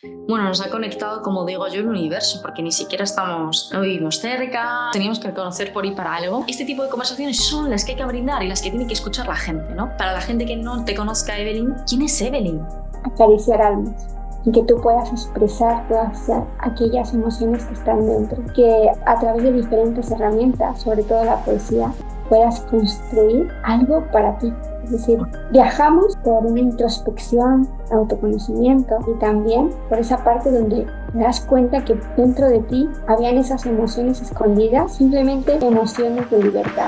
Bueno, nos ha conectado, como digo yo, el universo, porque ni siquiera no vivimos cerca, teníamos que conocer por ahí para algo. Este tipo de conversaciones son las que hay que brindar y las que tiene que escuchar la gente, ¿no? Para la gente que no te conozca, Evelyn, ¿quién es Evelyn? Acariciar almas y que tú puedas expresar todas aquellas emociones que están dentro, que a través de diferentes herramientas, sobre todo la poesía, puedas construir algo para ti. Es decir, viajamos por una introspección, autoconocimiento y también por esa parte donde te das cuenta que dentro de ti habían esas emociones escondidas, simplemente emociones de libertad.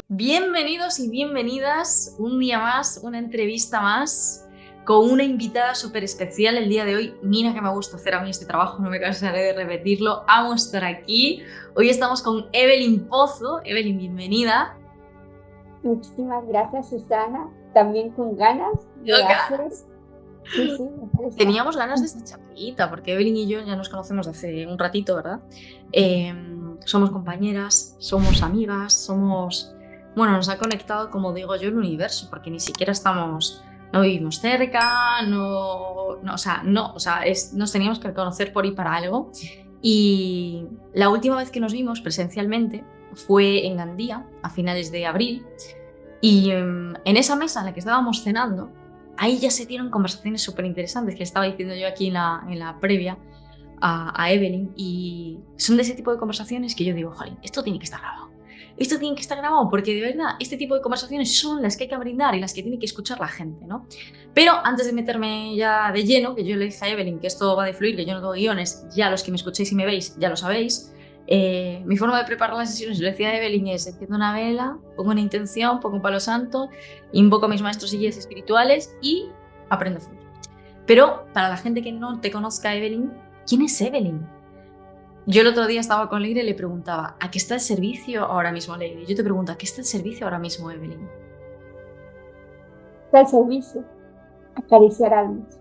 Bienvenidos y bienvenidas un día más, una entrevista más con una invitada súper especial el día de hoy. Mira que me gusta hacer a mí este trabajo, no me cansaré de repetirlo. Amo estar aquí. Hoy estamos con Evelyn Pozo. Evelyn, bienvenida. Muchísimas gracias, Susana. También con ganas de hacer. Sí, sí, me interesa. Teníamos ganas de esta charlita, porque Evelyn y yo ya nos conocemos de hace un ratito, ¿verdad? Somos compañeras, somos amigas, Bueno, nos ha conectado, como digo yo, el universo, porque ni siquiera no vivimos cerca, nos teníamos que conocer por ahí para algo. Y la última vez que nos vimos presencialmente fue en Gandía, a finales de abril, y en esa mesa en la que estábamos cenando, ahí ya se dieron conversaciones súper interesantes que estaba diciendo yo aquí en la previa a Evelyn, y son de ese tipo de conversaciones que yo digo, jolín, esto tiene que estar grabado. Esto tiene que estar grabado porque de verdad este tipo de conversaciones son las que hay que brindar y las que tiene que escuchar la gente, ¿no? Pero antes de meterme ya de lleno, que yo le dije a Evelyn que esto va de fluir, que yo no tengo guiones, ya los que me escuchéis y me veis ya lo sabéis. Mi forma de preparar las sesiones, le decía a Evelyn, es enciendo una vela, pongo una intención, pongo un palo santo, invoco a mis maestros y guías espirituales y aprendo a fluir. Pero para la gente que no te conozca, Evelyn, ¿quién es Evelyn? Yo el otro día estaba con Leire y le preguntaba, ¿a qué está el servicio ahora mismo, Leire? Yo te pregunto, ¿a qué está el servicio ahora mismo, Evelyn? Del servicio, acariciar almas.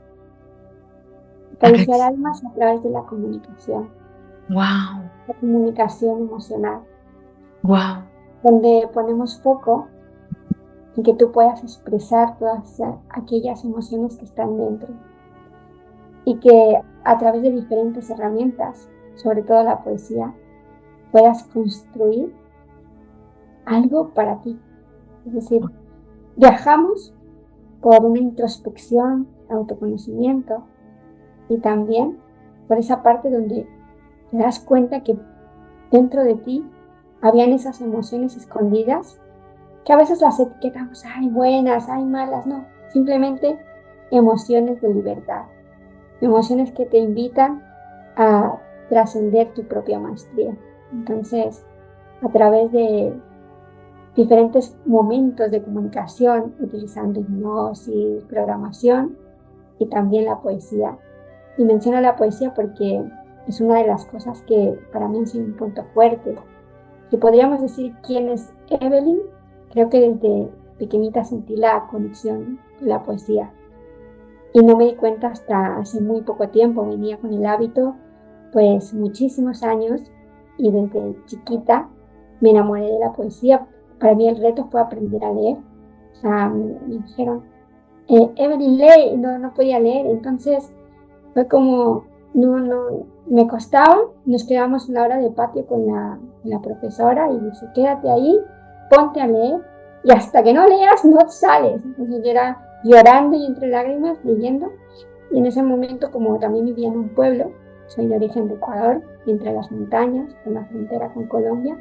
Acariciar almas a través de la comunicación. Wow, La comunicación emocional, wow. donde ponemos foco en que tú puedas expresar todas aquellas emociones que están dentro y que a través de diferentes herramientas, sobre todo la poesía, puedas construir algo para ti. Es decir, viajamos por una introspección, autoconocimiento y también por esa parte donde te das cuenta que dentro de ti habían esas emociones escondidas que a veces las etiquetamos, hay buenas, hay malas, no, simplemente emociones de libertad, emociones que te invitan a trascender tu propia maestría. Entonces, a través de diferentes momentos de comunicación, utilizando hipnosis, programación y también la poesía. Y menciono la poesía porque es una de las cosas que para mí han sido un punto fuerte. Si podríamos decir quién es Evelyn, creo que desde pequeñita sentí la conexión con la poesía. Y no me di cuenta hasta hace muy poco tiempo, venía con el hábito, pues muchísimos años, y desde chiquita me enamoré de la poesía. Para mí el reto fue aprender a leer. O sea, me dijeron, Evelyn lee, y no podía leer, entonces fue como, no, me costaba, nos quedamos una hora de patio con la profesora y dice, quédate ahí, ponte a leer y hasta que no leas no sales. Entonces yo era llorando y entre lágrimas leyendo, y en ese momento, como también vivía en un pueblo, soy de origen de Ecuador, entre las montañas, en la frontera con Colombia,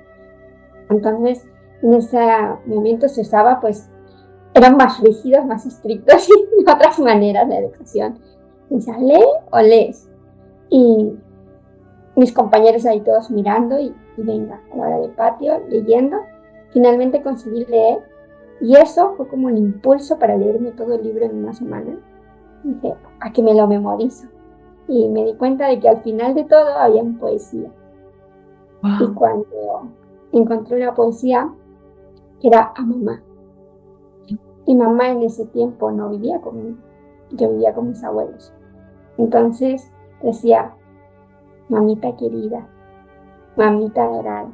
entonces en ese momento se usaba, pues eran más rígidos, más estrictos y de otras maneras de educación. Decía, lee o lees. Y mis compañeros ahí todos mirando y venga, a la hora de patio, leyendo. Finalmente conseguí leer y eso fue como un impulso para leerme todo el libro en una semana. Dije, a que me lo memorizo. Y me di cuenta de que al final de todo había poesía. Y Wow. cuando encontré una poesía, era a mamá. Y mamá en ese tiempo no vivía conmigo, yo vivía con mis abuelos. Entonces decía, mamita querida, mamita adorada,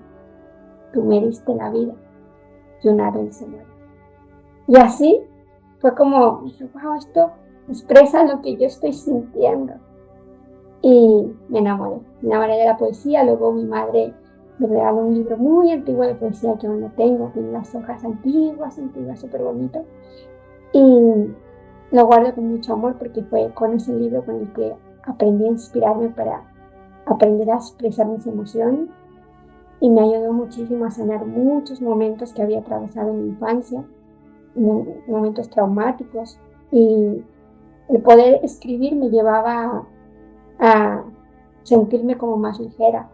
tú me diste la vida. y un árbol se muere. Y así fue como, dije, wow, esto expresa lo que yo estoy sintiendo. Y me enamoré de la poesía. Luego mi madre me regaló un libro muy antiguo de poesía que aún no tengo, tiene las hojas antiguas, súper bonito. Y lo guardo con mucho amor porque fue con ese libro con el que aprendí a inspirarme para aprender a expresar mis emociones y me ayudó muchísimo a sanar muchos momentos que había atravesado en mi infancia, momentos traumáticos, y el poder escribir me llevaba a sentirme como más ligera,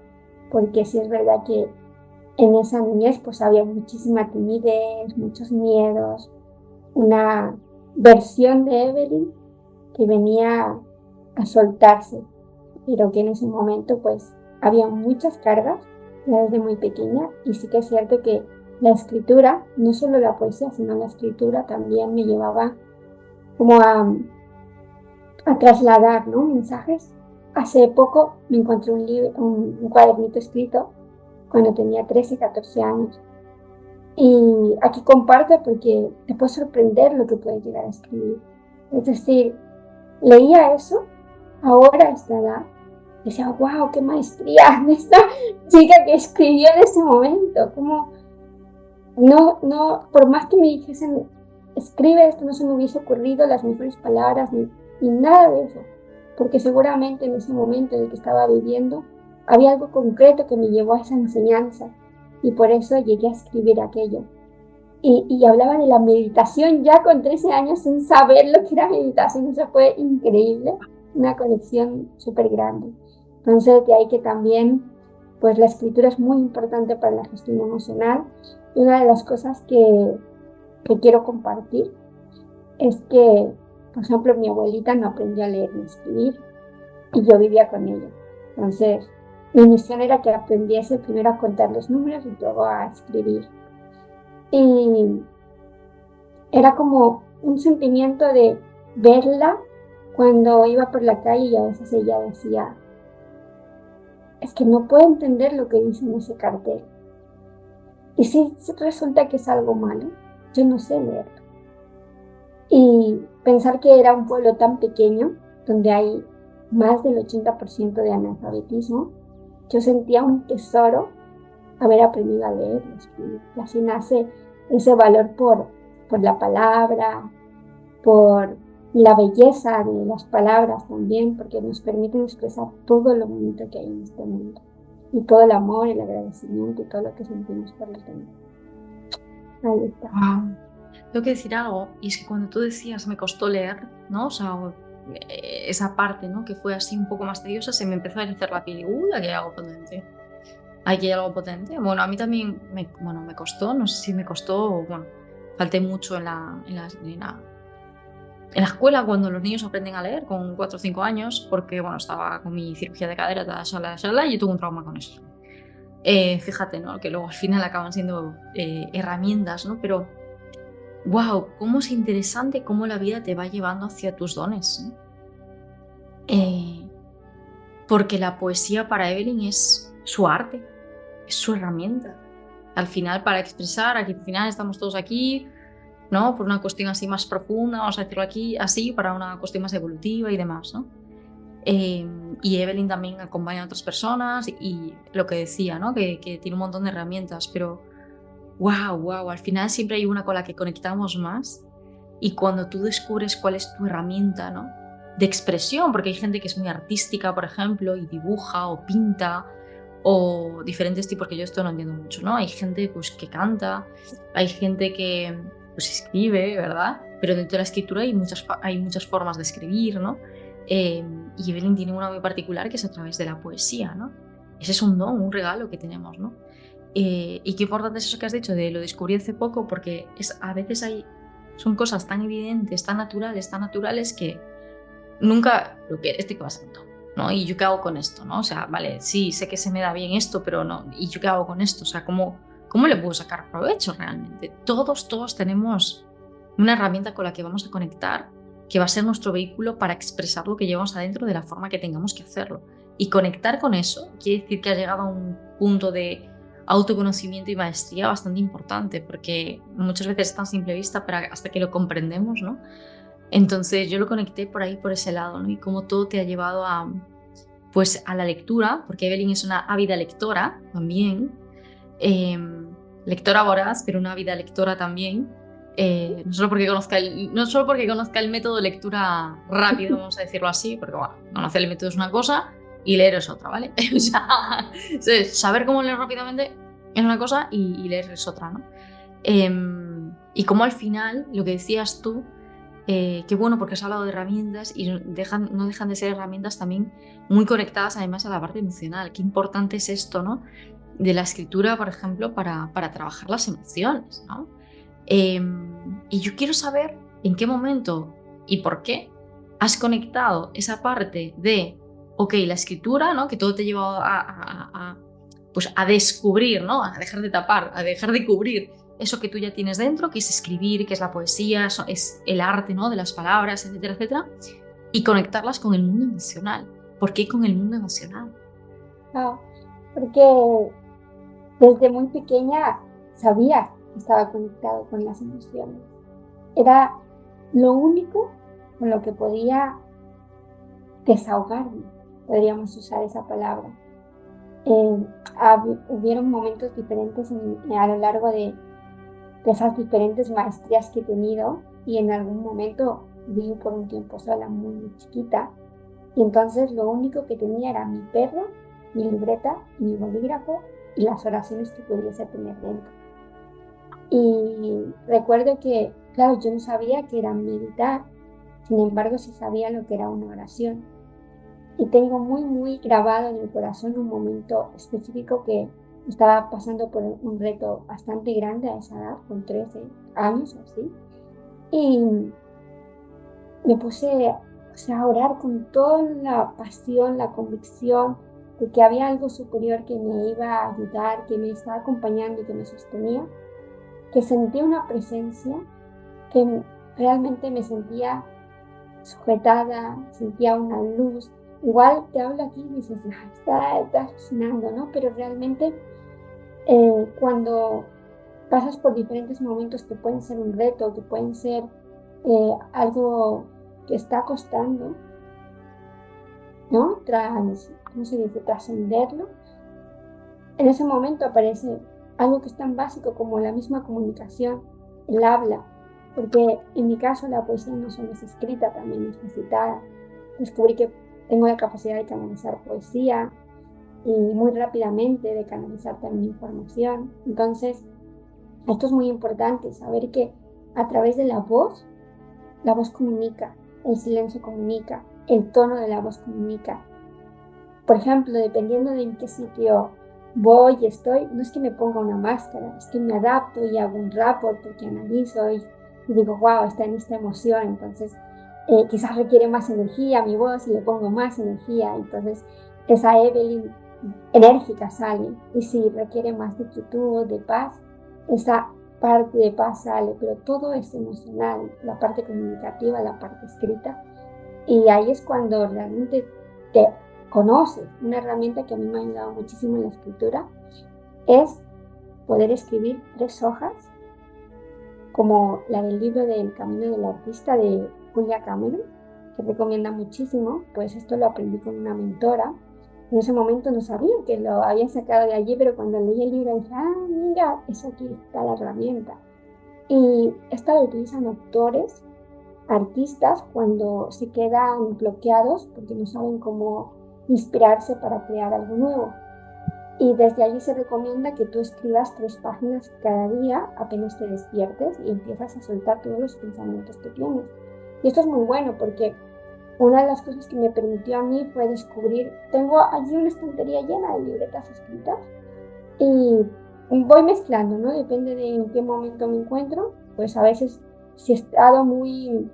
porque sí es verdad que en esa niñez pues había muchísima timidez, muchos miedos, una versión de Evelyn que venía a soltarse, pero que en ese momento pues había muchas cargas ya desde muy pequeña, y sí que es cierto que la escritura, no solo la poesía, sino la escritura también me llevaba como a trasladar, ¿no?, mensajes. Hace poco me encontré un cuadernito escrito cuando tenía 13, 14 años. Y aquí comparto porque te puede sorprender lo que puedes llegar a escribir. Es decir, leía eso ahora a esta edad, decía, wow, qué maestría de esta chica que escribió en ese momento. Como no, por más que me dijesen, escribe esto, no se me hubiese ocurrido las mejores palabras ni nada de eso, porque seguramente en ese momento en el que estaba viviendo había algo concreto que me llevó a esa enseñanza, y por eso llegué a escribir aquello. Y hablaba de la meditación ya con 13 años sin saber lo que era meditación. Eso fue increíble, una conexión súper grande. Entonces, de ahí que también pues la escritura es muy importante para la gestión emocional. Y una de las cosas que quiero compartir es que, por ejemplo, mi abuelita no aprendió a leer ni a escribir y yo vivía con ella. Entonces, mi misión era que aprendiese primero a contar los números y luego a escribir. Y era como un sentimiento de verla cuando iba por la calle, y a veces ella decía, es que no puedo entender lo que dice en ese cartel. Y si resulta que es algo malo, yo no sé leerlo. Y pensar que era un pueblo tan pequeño, donde hay más del 80% de analfabetismo, yo sentía un tesoro haber aprendido a leer y escribir. Y así nace ese valor por la palabra, por la belleza de las palabras también, porque nos permiten expresar todo lo bonito que hay en este mundo, y todo el amor, el agradecimiento y todo lo que sentimos por los demás. Ahí está. Wow. Tengo que decir algo, y es que cuando tú decías me costó leer, ¿no? O sea, esa parte, ¿no?, que fue así un poco más tediosa, se me empezó a erizar la piel y aquí hay algo potente. Aquí hay algo potente. Bueno, a mí también me costó, no sé si me costó, bueno, falté mucho en la escuela cuando los niños aprenden a leer con 4 o 5 años, porque bueno, estaba con mi cirugía de cadera, y yo tuve un trauma con eso. Fíjate, ¿no?, que luego al final acaban siendo herramientas, ¿no? Pero wow, cómo es interesante cómo la vida te va llevando hacia tus dones, ¿no? Porque la poesía para Evelyn es su arte, es su herramienta. Al final, para expresar, aquí al final estamos todos aquí, ¿no?, por una cuestión así más profunda, vamos a decirlo aquí, así, para una cuestión más evolutiva y demás, ¿no? Y Evelyn también acompaña a otras personas y lo que decía, ¿no?, que tiene un montón de herramientas, pero wow, al final siempre hay una con la que conectamos más, y cuando tú descubres cuál es tu herramienta, ¿no?, de expresión, porque hay gente que es muy artística, por ejemplo, y dibuja o pinta, o diferentes tipos, que yo esto no entiendo mucho, ¿no? Hay gente pues que canta, hay gente que pues escribe, ¿verdad? Pero dentro de la escritura hay muchas formas de escribir, ¿no? Y Evelyn tiene una muy particular, que es a través de la poesía, ¿no? Ese es un don, un regalo que tenemos, ¿no? Y qué importante es eso que has dicho, de lo descubrí hace poco, porque a veces son cosas tan evidentes, tan naturales, que nunca lo que estoy pasando, ¿no? ¿Y yo qué hago con esto, no? O sea, vale, sí, sé que se me da bien esto, pero no, ¿y yo qué hago con esto? O sea, ¿cómo le puedo sacar provecho realmente? Todos tenemos una herramienta con la que vamos a conectar, que va a ser nuestro vehículo para expresar lo que llevamos adentro de la forma que tengamos que hacerlo. Y conectar con eso quiere decir que has llegado a un punto de autoconocimiento y maestría bastante importante, porque muchas veces está a simple vista, pero hasta que lo comprendemos, ¿no? Entonces yo lo conecté por ahí, por ese lado, ¿no? Y cómo todo te ha llevado a, pues, a la lectura, porque Evelyn es una ávida lectora también, eh, lectora voraz, pero una ávida lectora también. No solo porque conozca el método de lectura rápido, vamos a decirlo así, porque bueno, conocer el método es una cosa y leer es otra, ¿vale? O sea, saber cómo leer rápidamente es una cosa y leer es otra, ¿no? Y como al final, lo que decías tú, qué bueno porque has hablado de herramientas y no dejan de ser herramientas también muy conectadas además a la parte emocional. Qué importante es esto, ¿no? De la escritura, por ejemplo, para trabajar las emociones, ¿no? Y yo quiero saber en qué momento y por qué has conectado esa parte de, ok, la escritura, ¿no? Que todo te lleva pues a descubrir, ¿no? A dejar de tapar, a dejar de cubrir eso que tú ya tienes dentro, que es escribir, que es la poesía, es el arte, ¿no? De las palabras, etcétera, etcétera, y conectarlas con el mundo emocional. ¿Por qué con el mundo emocional? Ah, porque desde muy pequeña sabía que estaba conectado con las emociones. Era lo único con lo que podía desahogarme, podríamos usar esa palabra. Hubieron momentos diferentes a lo largo de esas diferentes maestrías que he tenido, y en algún momento viví por un tiempo sola, muy, muy chiquita, y entonces lo único que tenía era mi perro, mi libreta, mi bolígrafo y las oraciones que pudiese tener dentro. Y recuerdo que, claro, yo no sabía que era meditar, sin embargo sí sabía lo que era una oración. Y tengo muy, muy grabado en el corazón un momento específico que estaba pasando por un reto bastante grande a esa edad, con 13 años o así. Y me puse, o sea, a orar con toda la pasión, la convicción de que había algo superior que me iba a ayudar, que me estaba acompañando y que me sostenía, que sentí una presencia, que realmente me sentía sujetada, sentía una luz. Igual te hablo aquí y dices, está alucinando, ¿no? Pero realmente cuando pasas por diferentes momentos que pueden ser un reto, que pueden ser algo que está costando, ¿no? ¿Cómo se dice? Trascenderlo. En ese momento aparece algo que es tan básico como la misma comunicación, el habla, porque en mi caso la poesía no solo es escrita, también es recitada. Descubrí que tengo la capacidad de canalizar poesía y muy rápidamente de canalizar también información. Entonces, esto es muy importante, saber que a través de la voz comunica, el silencio comunica, el tono de la voz comunica. Por ejemplo, dependiendo de en qué sitio voy y estoy, no es que me ponga una máscara, es que me adapto y hago un rapport porque analizo y digo, wow, está en esta emoción, entonces quizás requiere más energía mi voz y le pongo más energía, entonces esa Evelyn enérgica sale, y si requiere más de quietud, de paz, esa parte de paz sale, pero todo es emocional, la parte comunicativa, la parte escrita, y ahí es cuando realmente te conoces. Una herramienta que a mí me ha ayudado muchísimo en la escritura es poder escribir 3 hojas, como la del libro del Camino del Artista de Julia Cameron, que recomienda muchísimo. Pues esto lo aprendí con una mentora. En ese momento no sabía que lo había sacado de allí, pero cuando leí el libro dije, mira, eso aquí está la herramienta. Y esta lo utilizan autores, artistas, cuando se quedan bloqueados porque no saben cómo inspirarse para crear algo nuevo. Y desde allí se recomienda que tú escribas 3 páginas cada día apenas te despiertes y empiezas a soltar todos los pensamientos que tienes. Y esto es muy bueno porque una de las cosas que me permitió a mí fue descubrir, tengo allí una estantería llena de libretas escritas y voy mezclando, ¿no? Depende de en qué momento me encuentro. Pues a veces, si he estado muy,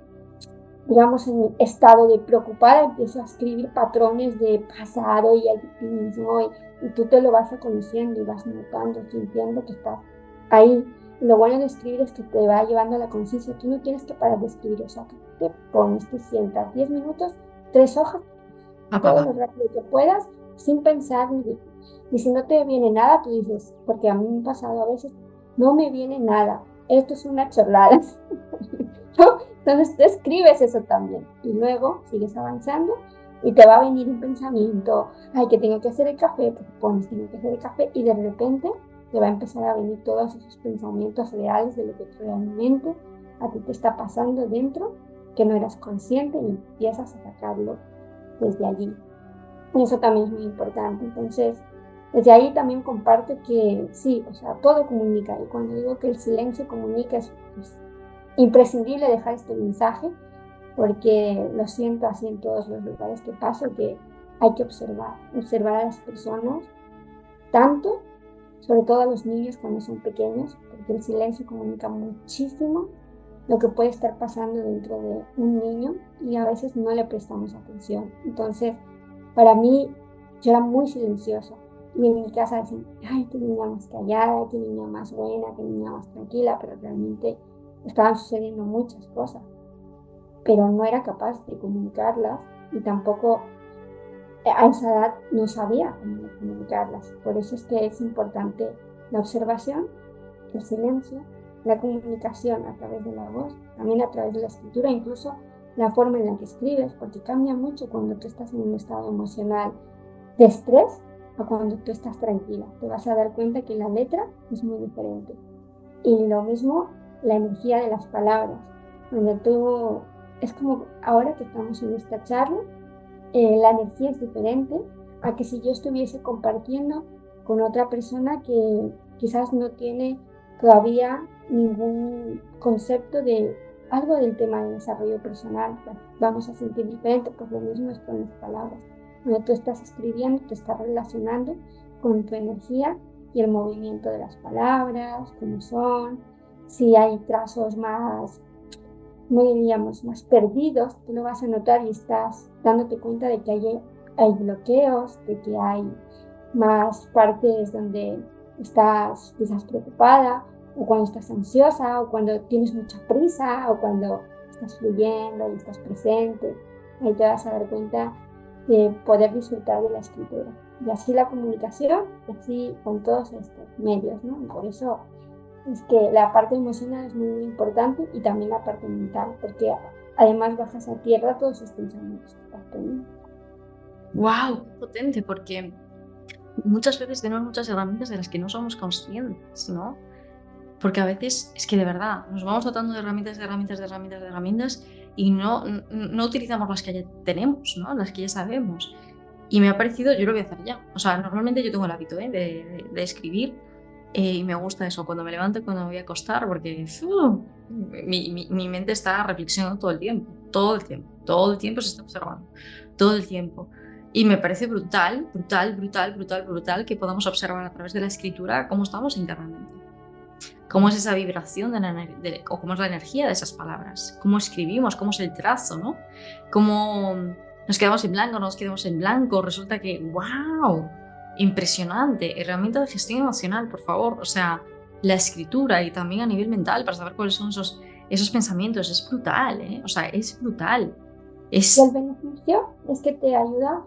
digamos, en estado de preocupada, empiezo a escribir patrones de pasado y el victimismo, y tú te lo vas reconociendo y vas notando, sintiendo que estás ahí. Lo bueno de escribir es que te va llevando a la conciencia. Tú no tienes que parar de escribir, o sea, que te pones, te sientas 10 minutos, 3 hojas, todo lo rápido que puedas, sin pensar Y si no te viene nada, tú dices, porque a mí me ha pasado a veces, no me viene nada, esto es una chorrada. ¿No? Entonces tú escribes eso también y luego sigues avanzando y te va a venir un pensamiento, ay, que tengo que hacer el café, porque pones, tengo que hacer el café, y de repente te va a empezar a venir todos esos pensamientos reales de lo que realmente a ti te está pasando dentro, que no eras consciente, y empiezas a sacarlo desde allí. Y eso también es muy importante. Entonces, desde ahí también comparto que sí, o sea, todo comunica. Y cuando digo que el silencio comunica, es imprescindible dejar este mensaje, porque lo siento así en todos los lugares que paso, que hay que observar a las personas, tanto, sobre todo a los niños cuando son pequeños, porque el silencio comunica muchísimo lo que puede estar pasando dentro de un niño y a veces no le prestamos atención. Entonces, para mí, yo era muy silenciosa y en mi casa decían, ay, qué niña más callada, qué niña más buena, qué niña más tranquila, pero realmente estaban sucediendo muchas cosas, pero no era capaz de comunicarlas y tampoco a esa edad no sabía cómo comunicarlas. Por eso es que es importante la observación, el silencio, la comunicación a través de la voz, también a través de la escritura, incluso la forma en la que escribes, porque cambia mucho cuando tú estás en un estado emocional de estrés a cuando tú estás tranquila. Te vas a dar cuenta que la letra es muy diferente. Y lo mismo la energía de las palabras, donde tú, es como ahora que estamos en esta charla, la energía es diferente a que si yo estuviese compartiendo con otra persona que quizás no tiene todavía ningún concepto de algo del tema de desarrollo personal. Vamos a sentir diferente, pues lo mismo es con las palabras. Cuando tú estás escribiendo, te estás relacionando con tu energía y el movimiento de las palabras, cómo son, si hay trazos más, no diríamos, más perdidos, tú lo vas a notar y estás dándote cuenta de que hay bloqueos, de que hay más partes donde estás quizás preocupada, o cuando estás ansiosa, o cuando tienes mucha prisa, o cuando estás fluyendo y estás presente. Ahí te vas a dar cuenta de poder disfrutar de la escritura. Y así la comunicación, y así con todos estos medios, ¿no? Y por eso es que la parte emocional es muy, muy importante, y también la parte mental, porque además bajas a tierra todos esos pensamientos que estás teniendo. ¡Wow! Potente, porque muchas veces tenemos muchas herramientas de las que no somos conscientes, ¿no? Porque a veces es que de verdad nos vamos dotando de herramientas, de herramientas, de herramientas, de herramientas y no utilizamos las que ya tenemos, ¿no? Las que ya sabemos. Y me ha parecido, yo lo voy a hacer ya. O sea, normalmente yo tengo el hábito de escribir, y me gusta eso cuando me levanto y cuando me voy a acostar, porque mi mente está reflexionando todo el tiempo, todo el tiempo, todo el tiempo se está observando, todo el tiempo. Y me parece brutal, brutal, brutal, brutal, brutal que podamos observar a través de la escritura cómo estamos internamente. Cómo es esa vibración o cómo es la energía de esas palabras, cómo escribimos, cómo es el trazo, ¿no? Cómo nos quedamos en blanco, no nos quedamos en blanco. Resulta que, ¡wow! Impresionante. Herramienta de gestión emocional, por favor. O sea, la escritura y también a nivel mental para saber cuáles son esos pensamientos. Es brutal, ¿eh? O sea, es brutal. Y el beneficio es que te ayuda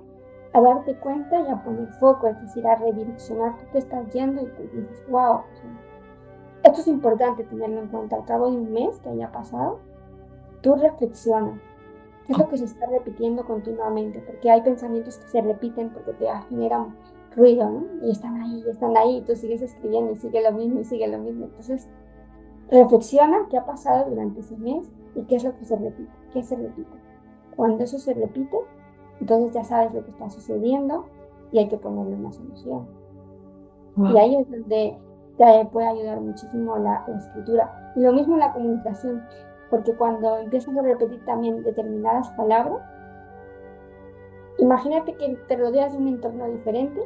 a darte cuenta y a poner foco, es decir, a redireccionar. Tú te estás yendo y te dices, wow, esto es importante tenerlo en cuenta. Al cabo de un mes que haya pasado, tú reflexionas. ¿Qué es lo que se está repitiendo continuamente? Porque hay pensamientos que se repiten porque te generan ruido, ¿no? Y están ahí, y tú sigues escribiendo y sigue lo mismo y sigue lo mismo. Entonces, reflexiona qué ha pasado durante ese mes y qué es lo que se repite, qué se repite. Cuando eso se repite, entonces ya sabes lo que está sucediendo y hay que ponerle una solución. Wow. Y ahí es donde te puede ayudar muchísimo la escritura. Y lo mismo en la comunicación, porque cuando empiezas a repetir también determinadas palabras, imagínate que te rodeas de un entorno diferente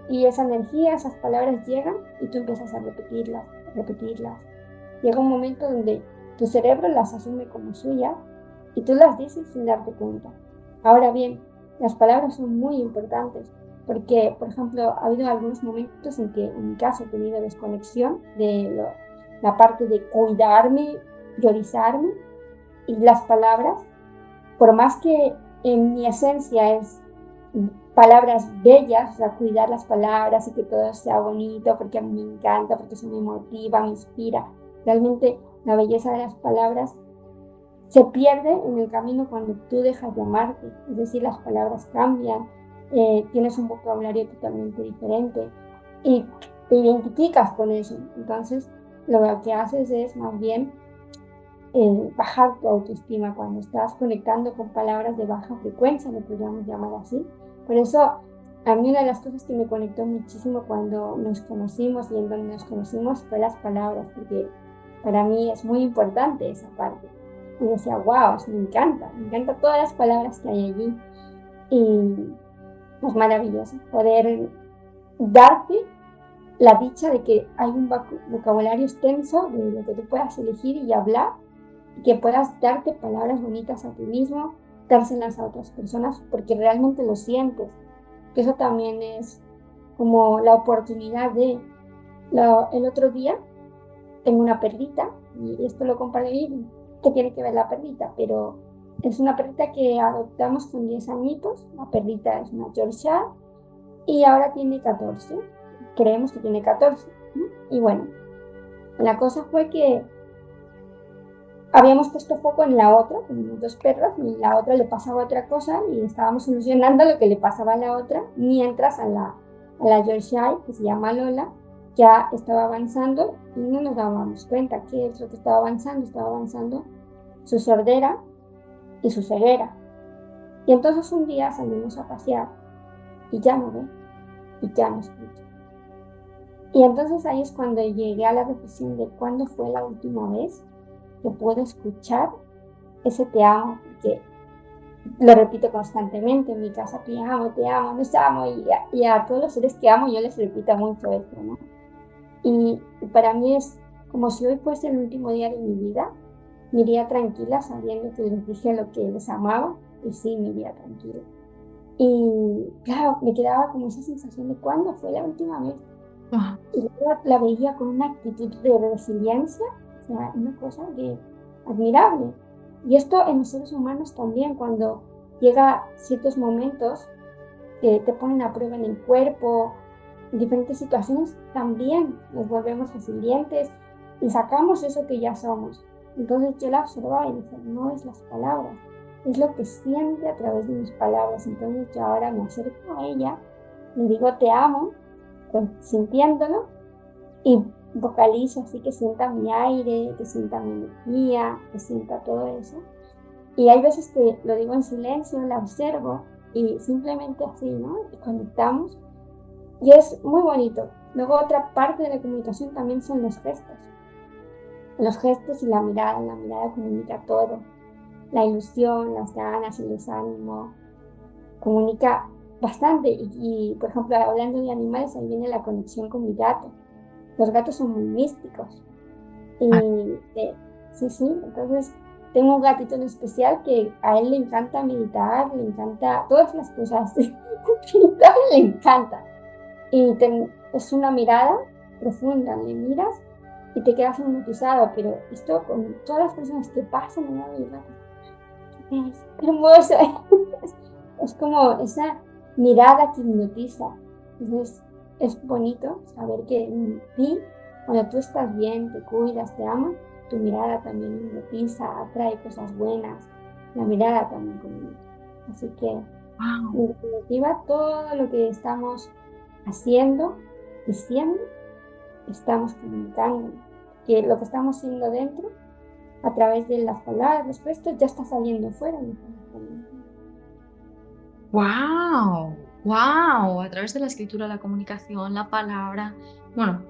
y esa energía, esas palabras llegan y tú empiezas a repetirlas, repetirlas. Llega un momento donde tu cerebro las asume como suyas y tú las dices sin darte cuenta. Ahora bien, las palabras son muy importantes porque, por ejemplo, ha habido algunos momentos en que en mi caso he tenido desconexión de la parte de cuidarme, priorizarme, y las palabras, por más que en mi esencia es palabras bellas, o sea, cuidar las palabras y que todo sea bonito, porque a mí me encanta, porque eso me motiva, me inspira. Realmente la belleza de las palabras se pierde en el camino cuando tú dejas de amarte, es decir, las palabras cambian, tienes un vocabulario totalmente diferente y te identificas con eso. Entonces, lo que haces es más bien bajar tu autoestima cuando estás conectando con palabras de baja frecuencia, lo podríamos llamar así. Por eso, a mí una de las cosas que me conectó muchísimo cuando nos conocimos y en donde nos conocimos fue las palabras, porque para mí es muy importante esa parte. Y decía, wow, me encanta todas las palabras que hay allí. Y es maravilloso poder darte la dicha de que hay un vocabulario extenso de lo que tú puedas elegir y hablar, y que puedas darte palabras bonitas a ti mismo, dárselas a otras personas, porque realmente lo sientes. Que eso también es como la oportunidad de... el otro día tengo una perrita, y esto lo compartí, que tiene que ver la perrita, pero es una perrita que adoptamos con 10 añitos. La perrita es una Yorkshire y ahora tiene 14. Creemos que tiene 14, ¿no? Y bueno, la cosa fue que habíamos puesto foco en la otra, tenemos 2 perras, y la otra le pasaba otra cosa y estábamos solucionando lo que le pasaba a la otra, mientras a la Yorkshire, que se llama Lola, ya estaba avanzando y no nos dábamos cuenta que es lo que estaba avanzando su sordera y su ceguera. Y entonces un día salimos a pasear y ya no ve y ya no escucha. Y entonces ahí es cuando llegué a la reflexión de cuándo fue la última vez que puedo escuchar ese te amo, porque lo repito constantemente en mi casa, te amo, nos amo, y a todos los seres que amo yo les repito mucho esto, ¿no? Y para mí es como si hoy fuese el último día de mi vida, me iría tranquila sabiendo que les dije lo que les amaba, y sí, me iría tranquila. Y claro, me quedaba como esa sensación de cuándo fue la última vez. Wow. Y luego la veía con una actitud de resiliencia, o sea, una cosa admirable. Y esto en los seres humanos también, cuando llega ciertos momentos que te ponen a prueba en el cuerpo, en diferentes situaciones, también nos volvemos resilientes y sacamos eso que ya somos. Entonces yo la observaba y decía, no es las palabras, es lo que siente a través de mis palabras. Entonces yo ahora me acerco a ella, le digo te amo, sintiéndolo, y vocalizo así que sienta mi aire, que sienta mi energía, que sienta todo eso. Y hay veces que lo digo en silencio, la observo y simplemente así, ¿no? Y conectamos y es muy bonito. Luego otra parte de la comunicación también son los gestos. Los gestos y la mirada comunica todo. La ilusión, las ganas, el desánimo, comunica bastante. Y por ejemplo, hablando de animales, ahí viene la conexión con mi gato. Los gatos son muy místicos. Y sí, entonces tengo un gatito en especial que a él le encanta meditar, le encanta todas las cosas. Pintar le encanta. Y es una mirada profunda, le miras y te quedas hipnotizado, pero esto con todas las personas que pasan al lado del gato, es hermoso. Es como esa mirada que hipnotiza. Entonces es bonito saber que en ti, cuando tú estás bien, te cuidas, te amas, tu mirada también hipnotiza, atrae cosas buenas. La mirada también comunica. Así que, en definitiva, todo lo que estamos haciendo, diciendo, estamos comunicando. Que lo que estamos haciendo dentro, a través de las palabras, los gestos, ya está saliendo fuera. ¡Wow! ¡Wow! A través de la escritura, la comunicación, la palabra. Bueno,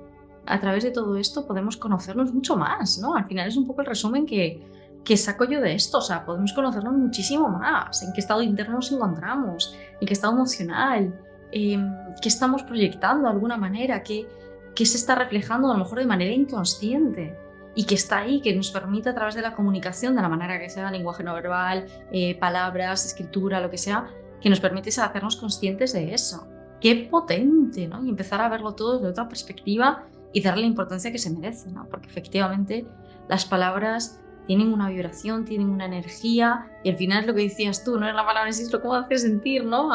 a través de todo esto podemos conocernos mucho más, ¿no? Al final es un poco el resumen que saco yo de esto. O sea, podemos conocernos muchísimo más. En qué estado interno nos encontramos, en qué estado emocional, qué estamos proyectando de alguna manera, qué se está reflejando a lo mejor de manera inconsciente y que está ahí, que nos permite a través de la comunicación, de la manera que sea, lenguaje no verbal, palabras, escritura, lo que sea, que nos permite hacernos conscientes de eso. ¡Qué potente!, ¿no? Y empezar a verlo todo desde otra perspectiva y darle la importancia que se merece, ¿no? Porque efectivamente las palabras tienen una vibración, tienen una energía y al final es lo que decías tú, no es la palabra en sí, es lo que hace sentir, ¿no?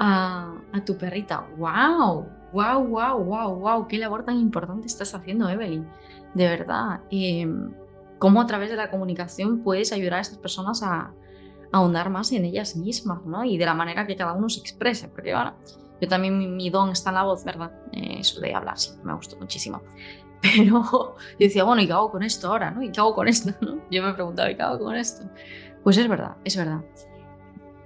a tu perrita. ¡Wow! ¡Wow, wow, wow, wow! ¡Qué labor tan importante estás haciendo, Evelyn! De verdad. Cómo a través de la comunicación puedes ayudar a esas personas a ahondar más en ellas mismas, ¿no? Y de la manera que cada uno se exprese. Porque, bueno, yo también mi don está en la voz, ¿verdad? Eso de hablar, sí, me gustó muchísimo. Pero yo decía, bueno, ¿y qué hago con esto ahora, no? ¿Y qué hago con esto, no? Yo me preguntaba, ¿y qué hago con esto? Pues es verdad, es verdad.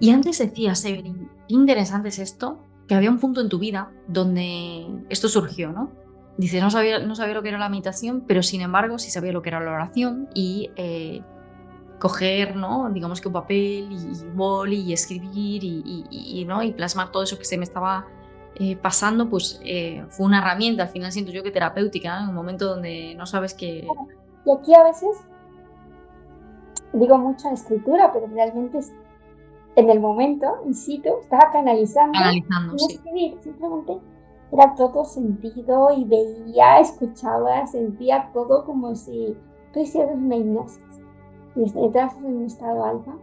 Y antes decías, Evelyn, qué interesante es esto, que había un punto en tu vida donde esto surgió, ¿no? Dices, no sabía lo que era la meditación, pero sin embargo sí sabía lo que era la oración y coger, ¿no? Digamos que un papel y un boli y escribir ¿no? Y plasmar todo eso que se me estaba pasando, pues fue una herramienta, al final siento yo que terapéutica, ¿no? En un momento donde no sabes qué. Y aquí a veces digo mucha escritura, pero realmente es en el momento, in situ, estaba canalizando Analizando, sin sí. escribir, simplemente era todo sentido y veía, escuchaba, sentía todo como si tú hicieras una hipnosis y entras en un estado alfa.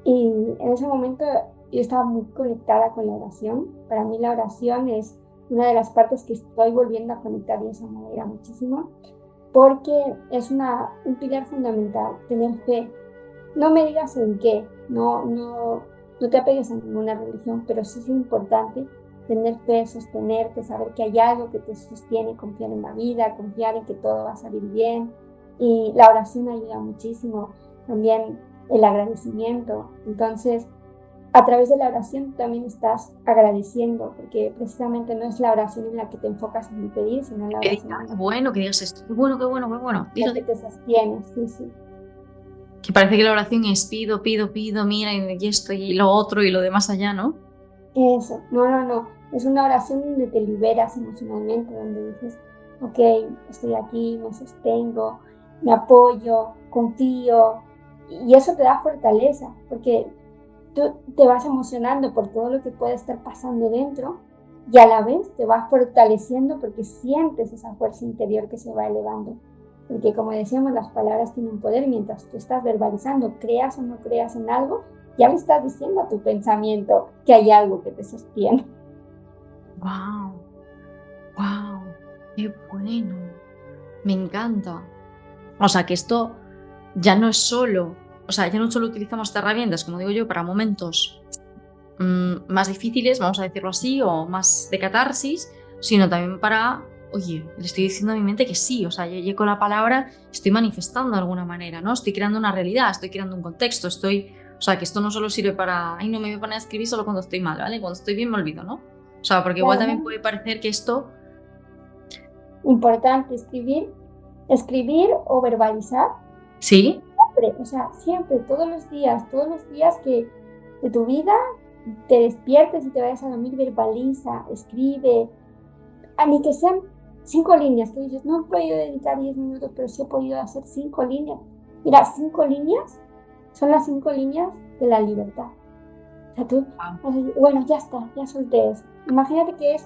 Y en ese momento yo estaba muy conectada con la oración. Para mí la oración es una de las partes que estoy volviendo a conectar de esa manera muchísimo, porque es un pilar fundamental, tener fe. No me digas en qué, no te apegues a ninguna religión, pero sí es importante tener fe, sostenerte, saber que hay algo que te sostiene, confiar en la vida, confiar en que todo va a salir bien. Y la oración ayuda muchísimo, también el agradecimiento. Entonces, a través de la oración también estás agradeciendo, porque precisamente no es la oración en la que te enfocas en pedir, sino la Que digas, oración en qué bueno que digas esto, qué bueno, qué bueno, qué bueno. la Dilo, que dilo. te sostiene. Sí, sí. Que parece que la oración es pido, pido, pido, mira, y esto y lo otro y lo demás allá, ¿no? Eso, no. Es una oración donde te liberas emocionalmente, donde dices, ok, estoy aquí, me sostengo, me apoyo, confío. Y eso te da fortaleza, porque tú te vas emocionando por todo lo que puede estar pasando dentro y a la vez te vas fortaleciendo porque sientes esa fuerza interior que se va elevando. Porque como decíamos, las palabras tienen poder mientras tú estás verbalizando, creas o no creas en algo, ya le estás diciendo a tu pensamiento que hay algo que te sostiene. ¡Wow! ¡Wow! ¡Qué bueno! Me encanta. O sea, que esto ya no es solo, o sea, ya no solo utilizamos estas herramientas, como digo yo, para momentos más difíciles, vamos a decirlo así, o más de catarsis, sino también para, oye, le estoy diciendo a mi mente que sí, o sea, yo con la palabra estoy manifestando de alguna manera, ¿no? Estoy creando una realidad, estoy creando un contexto, o sea, que esto no solo sirve para, ay, no me voy a poner a escribir solo cuando estoy mal, ¿vale? Cuando estoy bien me olvido, ¿no? O sea, porque igual Claro, también ¿no? puede parecer que esto, Importante escribir o verbalizar sí, siempre, o sea, siempre, todos los días que de tu vida te despiertes y te vayas a dormir, verbaliza, escribe, ni que sean 5 líneas, que dices, no he podido dedicar 10 minutos, pero sí he podido hacer 5 líneas. Mira, 5 líneas son las 5 líneas de la libertad. O sea, tú, wow, bueno, ya está, ya solté eso. Imagínate que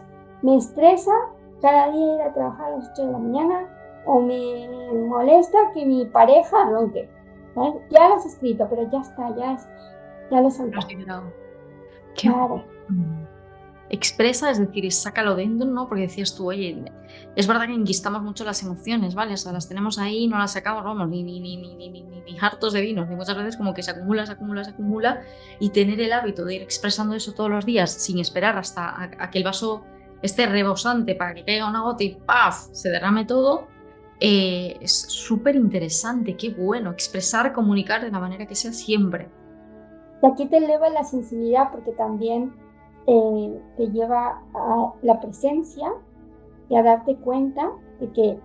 me estresa cada día ir a trabajar a las 8 de la mañana o me molesta que mi pareja ronque. ¿Sabes? Ya lo has escrito, pero ya está, ya lo lo has soltaste. liberado. Qué Claro, bueno. Expresa, es decir, sácalo dentro, ¿no? Porque decías tú, oye, es verdad que enquistamos mucho las emociones, ¿vale? O sea, las tenemos ahí, no las sacamos, vamos, ni hartos de vinos, ni muchas veces como que se acumula, se acumula, se acumula, y tener el hábito de ir expresando eso todos los días sin esperar hasta a que el vaso esté rebosante para que caiga una gota y ¡paf! Se derrame todo, es súper interesante, qué bueno, expresar, comunicar de la manera que sea siempre. y aquí te eleva la sensibilidad porque también te lleva a la presencia y a darte cuenta de que,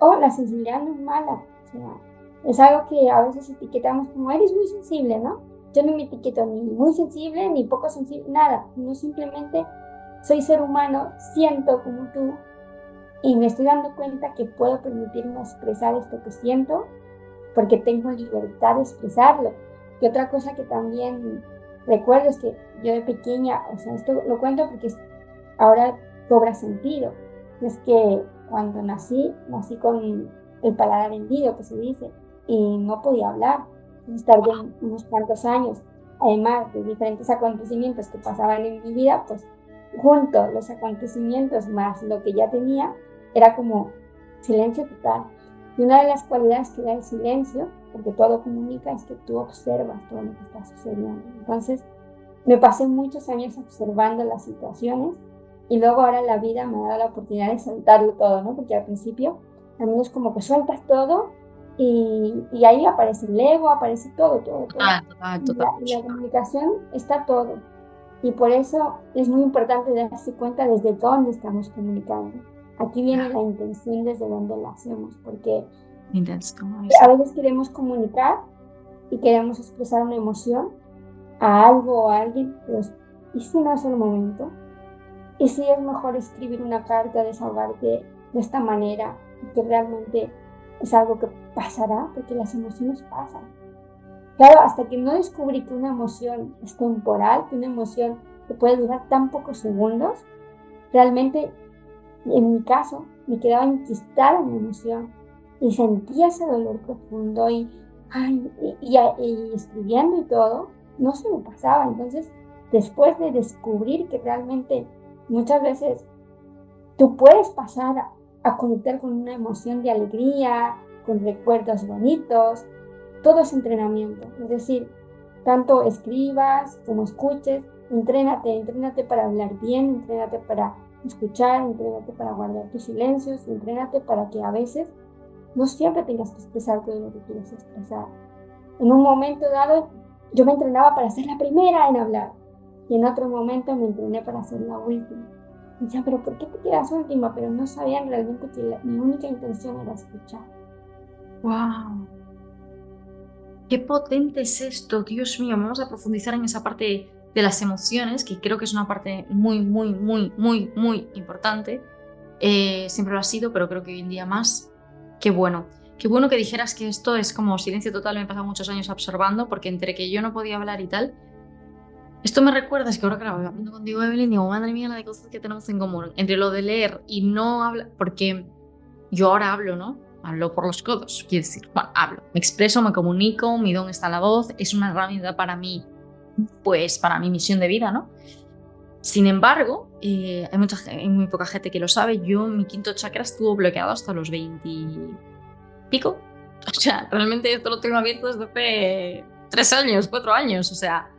oh, la sensibilidad no es mala. O sea, es algo que a veces etiquetamos como eres muy sensible, ¿no? Yo no me etiqueto ni muy sensible ni poco sensible, nada. No, simplemente soy ser humano, siento como tú y me estoy dando cuenta que puedo permitirme expresar esto que siento porque tengo libertad de expresarlo. Y otra cosa que también recuerdo es que yo de pequeña, o sea, esto lo cuento porque ahora cobra sentido. Es que cuando nací con el paladar hendido, que se dice, y no podía hablar. Entonces tardé unos cuantos años además de diferentes acontecimientos que pasaban en mi vida, pues junto los acontecimientos más lo que ya tenía, era como silencio total. Y una de las cualidades que da el silencio, porque todo comunica, es que tú observas todo lo que está sucediendo. Entonces, me pasé muchos años observando las situaciones y luego ahora la vida me ha dado la oportunidad de soltarlo todo, ¿no? Porque al principio también es como que sueltas todo y ahí aparece el ego, aparece todo. Total. Y la comunicación está todo. Y por eso es muy importante darse cuenta desde dónde estamos comunicando. Aquí viene la intención desde donde la hacemos, porque a veces queremos comunicar y queremos expresar una emoción a algo o a alguien, pero ¿y si no es el momento? ¿Y si es mejor escribir una carta, desahogarte de esta manera, y que realmente es algo que pasará? Porque las emociones pasan. Claro, hasta que no descubrí que una emoción es temporal, que una emoción que puede durar tan pocos segundos, realmente, en mi caso, me quedaba enquistada en la emoción y sentía ese dolor profundo y escribiendo y todo, no se me pasaba. Entonces, después de descubrir que realmente muchas veces tú puedes pasar a conectar con una emoción de alegría, con recuerdos bonitos, todo es entrenamiento. Es decir, tanto escribas como escuches, entrénate para hablar bien, entrénate para escuchar, entrénate para guardar tus silencios, entrénate para que a veces no siempre tengas que expresar todo lo que quieres expresar. En un momento dado, yo me entrenaba para ser la primera en hablar y en otro momento me entrené para ser la última. Y decían, ¿pero por qué te quedas última? Pero no sabían realmente que mi única intención era escuchar. ¡Wow! ¡Qué potente es esto! Dios mío, vamos a profundizar en esa parte de las emociones, que creo que es una parte muy importante. Siempre lo ha sido, pero creo que hoy en día más. Qué bueno que dijeras que esto es como silencio total. Me he pasado muchos años observando, porque entre que yo no podía hablar y tal, esto me recuerda, es que ahora claro, hablando contigo, Evelyn, digo, madre mía, la de cosas que tenemos en común. Entre lo de leer y no hablar, porque yo ahora hablo, ¿no? Hablo por los codos, quiero decir, bueno, hablo, me expreso, me comunico, mi don está en la voz, es una herramienta para mí, pues para mi misión de vida, ¿no? Sin embargo, hay muy poca gente que lo sabe, mi quinto chakra estuvo bloqueado hasta los 20 y pico. O sea, realmente esto lo tengo abierto desde hace 3 años, 4 años, o sea,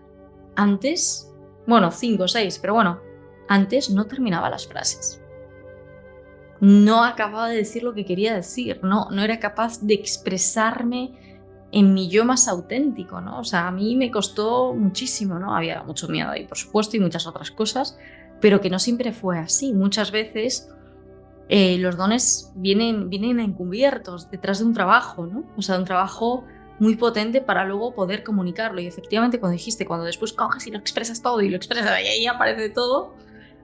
antes, bueno, 5, 6, pero bueno, antes no terminaba las frases. No acababa de decir lo que quería decir, no era capaz de expresarme en mi yo más auténtico, ¿no? O sea, a mí me costó muchísimo, ¿no? Había mucho miedo ahí, por supuesto, y muchas otras cosas, pero que no siempre fue así. Muchas veces los dones vienen encubiertos detrás de un trabajo, ¿no? O sea, un trabajo muy potente para luego poder comunicarlo. Y efectivamente, cuando después coges y lo expresas todo y lo expresas y ahí aparece todo,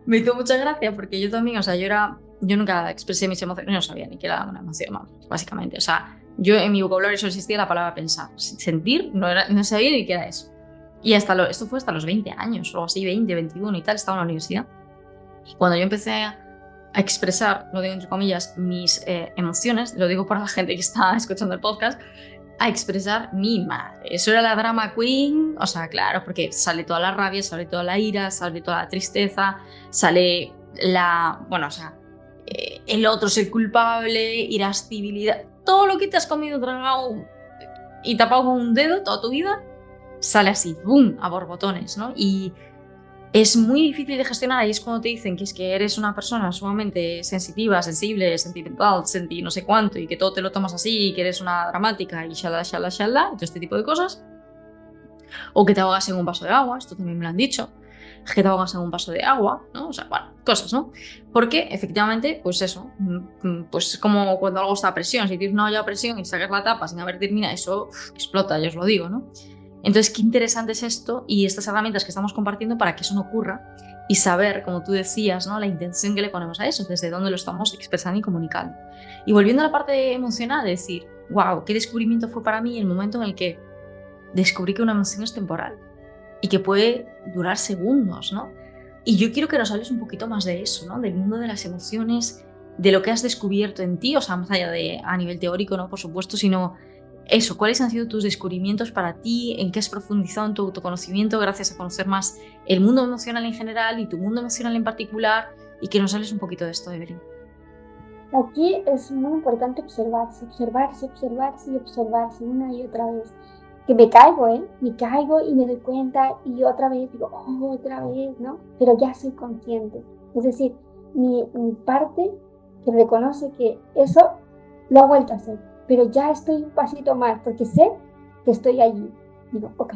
me hizo mucha gracia porque yo también, o sea, yo nunca expresé mis emociones, no sabía ni qué era una emoción, básicamente. O sea, yo en mi vocabulario solo existía la palabra pensar. Sentir, no sabía ni qué era eso. Y esto fue hasta los 20 años, o así, 20, 21 y tal, estaba en la universidad. Y cuando yo empecé a expresar, lo digo entre comillas, mis emociones, lo digo para la gente que está escuchando el podcast, a expresar mi madre. Eso era la drama queen, o sea, claro, porque sale toda la rabia, sale toda la ira, sale toda la tristeza, sale el otro es el culpable, irascibilidad, todo lo que te has comido, tragado y tapado con un dedo toda tu vida, sale así, ¡boom!, a borbotones, ¿no? Y es muy difícil de gestionar. Ahí es cuando te dicen que es que eres una persona sumamente sensitiva, sensible, sentimental, no sé cuánto, y que todo te lo tomas así, y que eres una dramática y shalala, todo este tipo de cosas. O que te ahogas en un vaso de agua, esto también me lo han dicho, que te ahogas en un vaso de agua, ¿no? O sea, bueno, cosas, ¿no? Porque efectivamente, pues eso, pues es como cuando algo está a presión. Si tienes una olla a presión y sacas la tapa sin haber terminado, eso explota, ya os lo digo, ¿no? Entonces, qué interesante es esto y estas herramientas que estamos compartiendo para que eso no ocurra y saber, como tú decías, ¿no?, la intención que le ponemos a eso, desde dónde lo estamos expresando y comunicando. Y volviendo a la parte emocional, decir, wow, qué descubrimiento fue para mí el momento en el que descubrí que una emoción es temporal y que puede durar segundos, ¿no? Y yo quiero que nos hables un poquito más de eso, ¿no?, del mundo de las emociones, de lo que has descubierto en ti, o sea, más allá de a nivel teórico, ¿no?, por supuesto, sino eso, ¿cuáles han sido tus descubrimientos para ti? ¿En qué has profundizado en tu autoconocimiento gracias a conocer más el mundo emocional en general y tu mundo emocional en particular? Y que nos hables un poquito de esto, Evelyn. Aquí es muy importante observarse, observarse, observarse y observarse una y otra vez. Que me caigo, ¿eh? Me caigo y me doy cuenta y otra vez digo, oh, otra vez, ¿no? Pero ya soy consciente. Es decir, mi parte que reconoce que eso lo ha vuelto a hacer, pero ya estoy un pasito más porque sé que estoy allí. Digo, ok.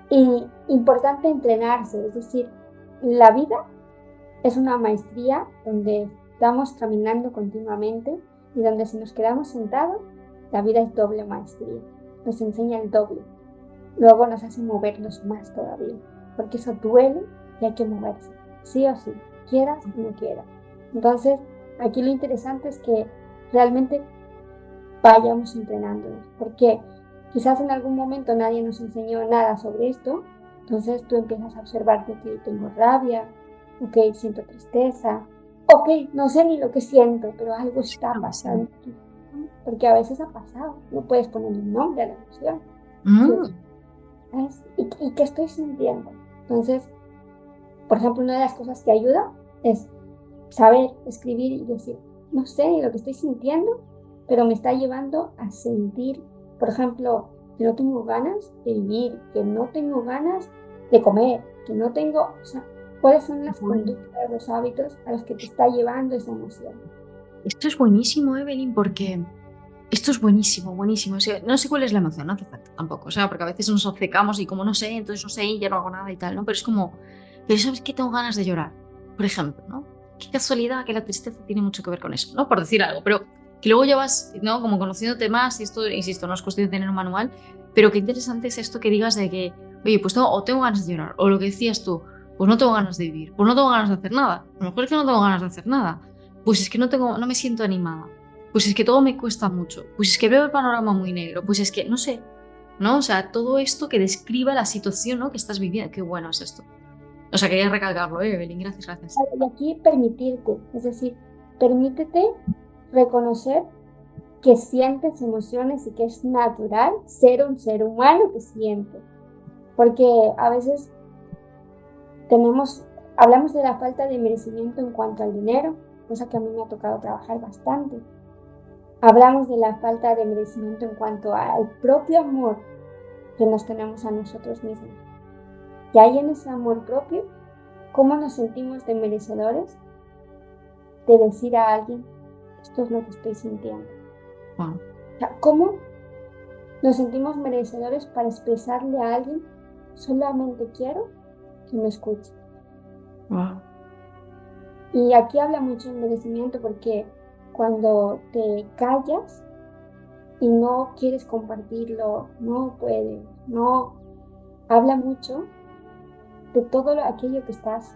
Y importante entrenarse, es decir, la vida es una maestría donde estamos caminando continuamente y donde si nos quedamos sentados, la vida es doble maestría. Nos enseña el doble. Luego nos hace movernos más todavía, porque eso duele y hay que moverse, sí o sí, quieras o no quieras. Entonces, aquí lo interesante es que realmente vayamos entrenándonos, porque quizás en algún momento nadie nos enseñó nada sobre esto, entonces tú empiezas a observar que tengo rabia, ok, siento tristeza, ok, no sé ni lo que siento, pero algo está pasando aquí, ¿no? Porque a veces ha pasado, no puedes ponerle un nombre a la emoción, ¿sabes? ¿Y qué estoy sintiendo? Entonces, por ejemplo, una de las cosas que ayuda es saber escribir y decir, no sé ni lo que estoy sintiendo, pero me está llevando a sentir, por ejemplo, que no tengo ganas de vivir, que no tengo ganas de comer, que no tengo, o sea, cuáles son las conductas, los hábitos a los que te está llevando esa emoción. Esto es buenísimo, Evelyn, porque esto es buenísimo, buenísimo. O sea, no sé cuál es la emoción, no hace falta tampoco. O sea, porque a veces nos obcecamos y como no sé, entonces no sé y ya no hago nada y tal, ¿no? Pero es como, pero ¿sabes qué? Tengo ganas de llorar, por ejemplo, ¿no? Qué casualidad que la tristeza tiene mucho que ver con eso, ¿no? Por decir algo, pero que luego ya vas, ¿no? Como conociéndote más y esto, insisto, no es cuestión de tener un manual, pero qué interesante es esto que digas de que, oye, pues tengo, o tengo ganas de llorar, o lo que decías tú, pues no tengo ganas de vivir, pues no tengo ganas de hacer nada. A lo mejor es que no tengo ganas de hacer nada. Pues es que no me siento animada. Pues es que todo me cuesta mucho. Pues es que veo el panorama muy negro. Pues es que no sé, ¿no? O sea, todo esto que describa la situación, ¿no? Que estás viviendo. Qué bueno es esto. O sea, quería recalcarlo, Evelyn. Gracias, gracias. Y aquí permitirte, es decir, permítete reconocer que sientes emociones y que es natural ser un ser humano que siente. Porque a veces hablamos de la falta de merecimiento en cuanto al dinero, cosa que a mí me ha tocado trabajar bastante. Hablamos de la falta de merecimiento en cuanto al propio amor que nos tenemos a nosotros mismos. Y ahí en ese amor propio, ¿cómo nos sentimos de merecedores de decir a alguien, esto es lo que estoy sintiendo? Wow. O sea, ¿cómo nos sentimos merecedores para expresarle a alguien, solamente quiero que me escuche? Wow. Y aquí habla mucho el merecimiento porque cuando te callas y no quieres compartirlo, no puedes, no habla mucho de todo aquello que estás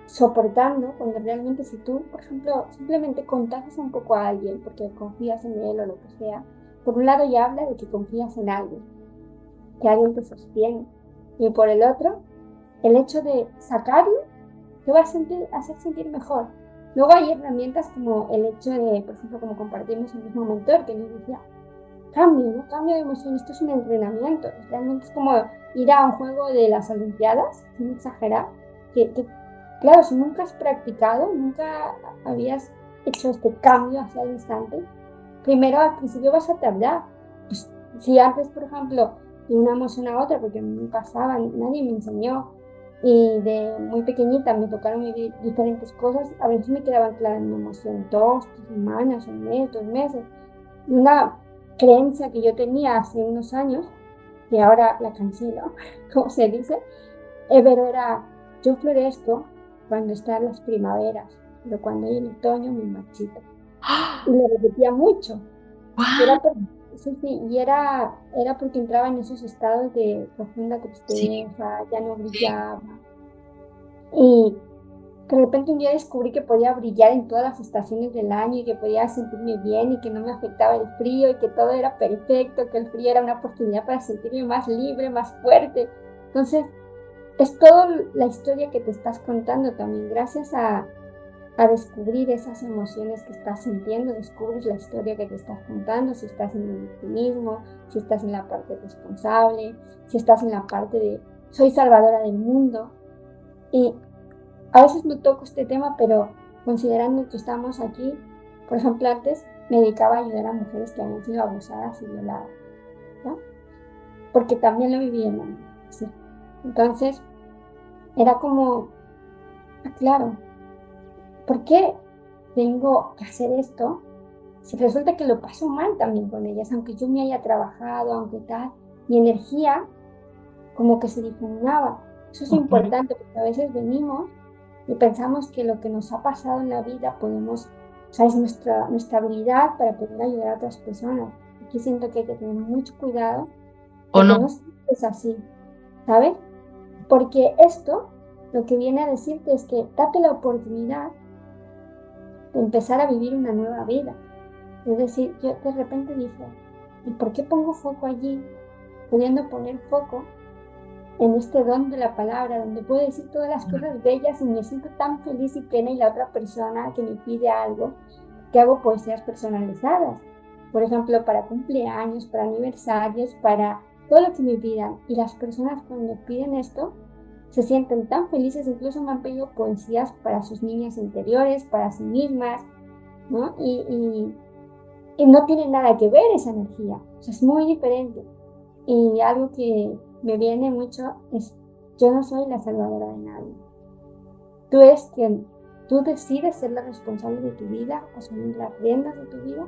soportando, cuando realmente si tú, por ejemplo, simplemente contagias un poco a alguien porque confías en él o lo que sea, por un lado ya habla de que confías en alguien, que alguien te sostiene, y por el otro, el hecho de sacarlo te va a hacer sentir mejor. Luego hay herramientas como el hecho de, por ejemplo, como compartimos el mismo mentor que nos decía, cambio, ¿no? Cambio de emoción, esto es un entrenamiento, realmente es como ir a un juego de las Olimpiadas, sin exagerar, que claro, si nunca has practicado, nunca habías hecho este cambio hacia el instante, primero al principio vas a tardar. Pues, si antes, por ejemplo, de una emoción a otra, porque me pasaba, nadie me enseñó, y de muy pequeñita me tocaron vivir diferentes cosas, a veces me quedaban claras en mi emoción 2, 3 semanas, un mes, 2 meses. Una creencia que yo tenía hace unos años, que ahora la cancelo, como se dice, pero era, yo florezco cuando están las primaveras, pero cuando hay el otoño me marchito. Y lo repetía mucho. Wow. Era sí, sí, y era porque entraba en esos estados de profunda Sí, tristeza, ya no sí. brillaba. Y de repente un día descubrí que podía brillar en todas las estaciones del año y que podía sentirme bien y que no me afectaba el frío y que todo era perfecto, que el frío era una oportunidad para sentirme más libre, más fuerte. Entonces, es toda la historia que te estás contando también, gracias a a descubrir esas emociones que estás sintiendo, descubres la historia que te estás contando, si estás en el victimismo, si estás en la parte responsable, si estás en la parte de soy salvadora del mundo. Y a veces no toco este tema, pero considerando que estamos aquí, por ejemplo, antes me dedicaba a ayudar a mujeres que habían sido abusadas y violadas, ¿no? Porque también lo viví en la vida, sí. Entonces, era como, claro, ¿por qué tengo que hacer esto? Si resulta que lo paso mal también con ellas, aunque yo me haya trabajado, aunque tal, mi energía como que se difuminaba. Eso es importante porque a veces venimos y pensamos que lo que nos ha pasado en la vida podemos, o sea, es nuestra habilidad para poder ayudar a otras personas. Aquí siento que hay que tener mucho cuidado ¿O porque no? no siempre es así, ¿sabes? Porque esto lo que viene a decirte es que date la oportunidad de empezar a vivir una nueva vida. Es decir, yo de repente dije, ¿y por qué pongo foco allí? Pudiendo poner foco en este don de la palabra, donde puedo decir todas las cosas bellas y me siento tan feliz y plena y la otra persona que me pide algo, que hago poesías personalizadas. Por ejemplo, para cumpleaños, para aniversarios, para todo lo que me pidan. Y las personas cuando piden esto se sienten tan felices, incluso me han pedido poesías para sus niñas interiores, para sí mismas, ¿no? Y no tiene nada que ver esa energía, o sea, es muy diferente. Y algo que me viene mucho es, yo no soy la salvadora de nadie. Tú eres quien, tú decides ser la responsable de tu vida, asumir las riendas de tu vida.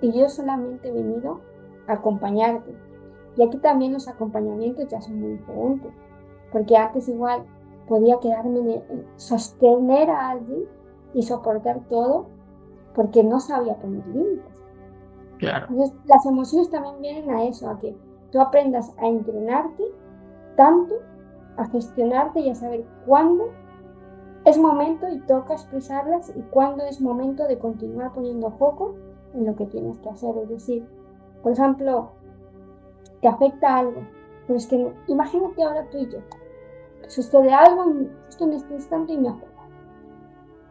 Y yo solamente he venido a acompañarte. Y aquí también los acompañamientos ya son muy diferentes. Porque antes igual podía quedarme en sostener a alguien y soportar todo porque no sabía poner límites. Claro. Entonces, las emociones también vienen a eso, a que tú aprendas a entrenarte tanto, a gestionarte y a saber cuándo es momento y toca expresarlas y cuándo es momento de continuar poniendo foco en lo que tienes que hacer. Es decir, por ejemplo, te afecta algo, pero es que imagínate ahora tú y yo, sucede algo justo en este instante y me afecta.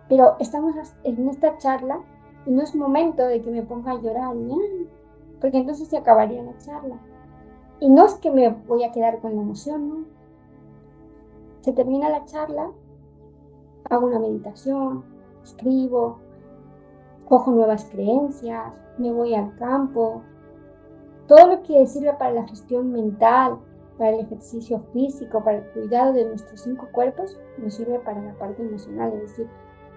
Pero estamos en esta charla y no es momento de que me ponga a llorar, ¿no? Porque entonces se acabaría la charla. Y no es que me voy a quedar con la emoción, ¿no? Se termina la charla, hago una meditación, escribo, cojo nuevas creencias, me voy al campo. Todo lo que sirve para la gestión mental, para el ejercicio físico, para el cuidado de nuestros 5 cuerpos, nos sirve para la parte emocional. Es decir,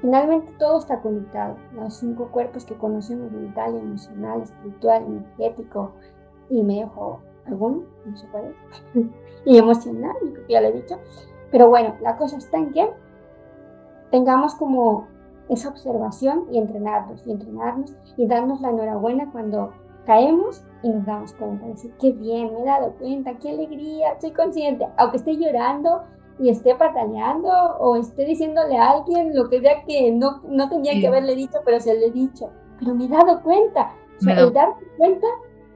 finalmente todo está conectado. Los 5 cuerpos que conocemos, mental, emocional, espiritual, energético, y me dejo alguno, no sé cuál es, y emocional, creo que ya lo he dicho. Pero bueno, la cosa está en que tengamos como esa observación y darnos la enhorabuena cuando caemos y nos damos cuenta, decir, qué bien, me he dado cuenta, qué alegría, estoy consciente, aunque esté llorando y esté pataleando o esté diciéndole a alguien lo que vea que no tenía que haberle dicho, pero se lo he dicho, pero me he dado cuenta. O sea, el darte cuenta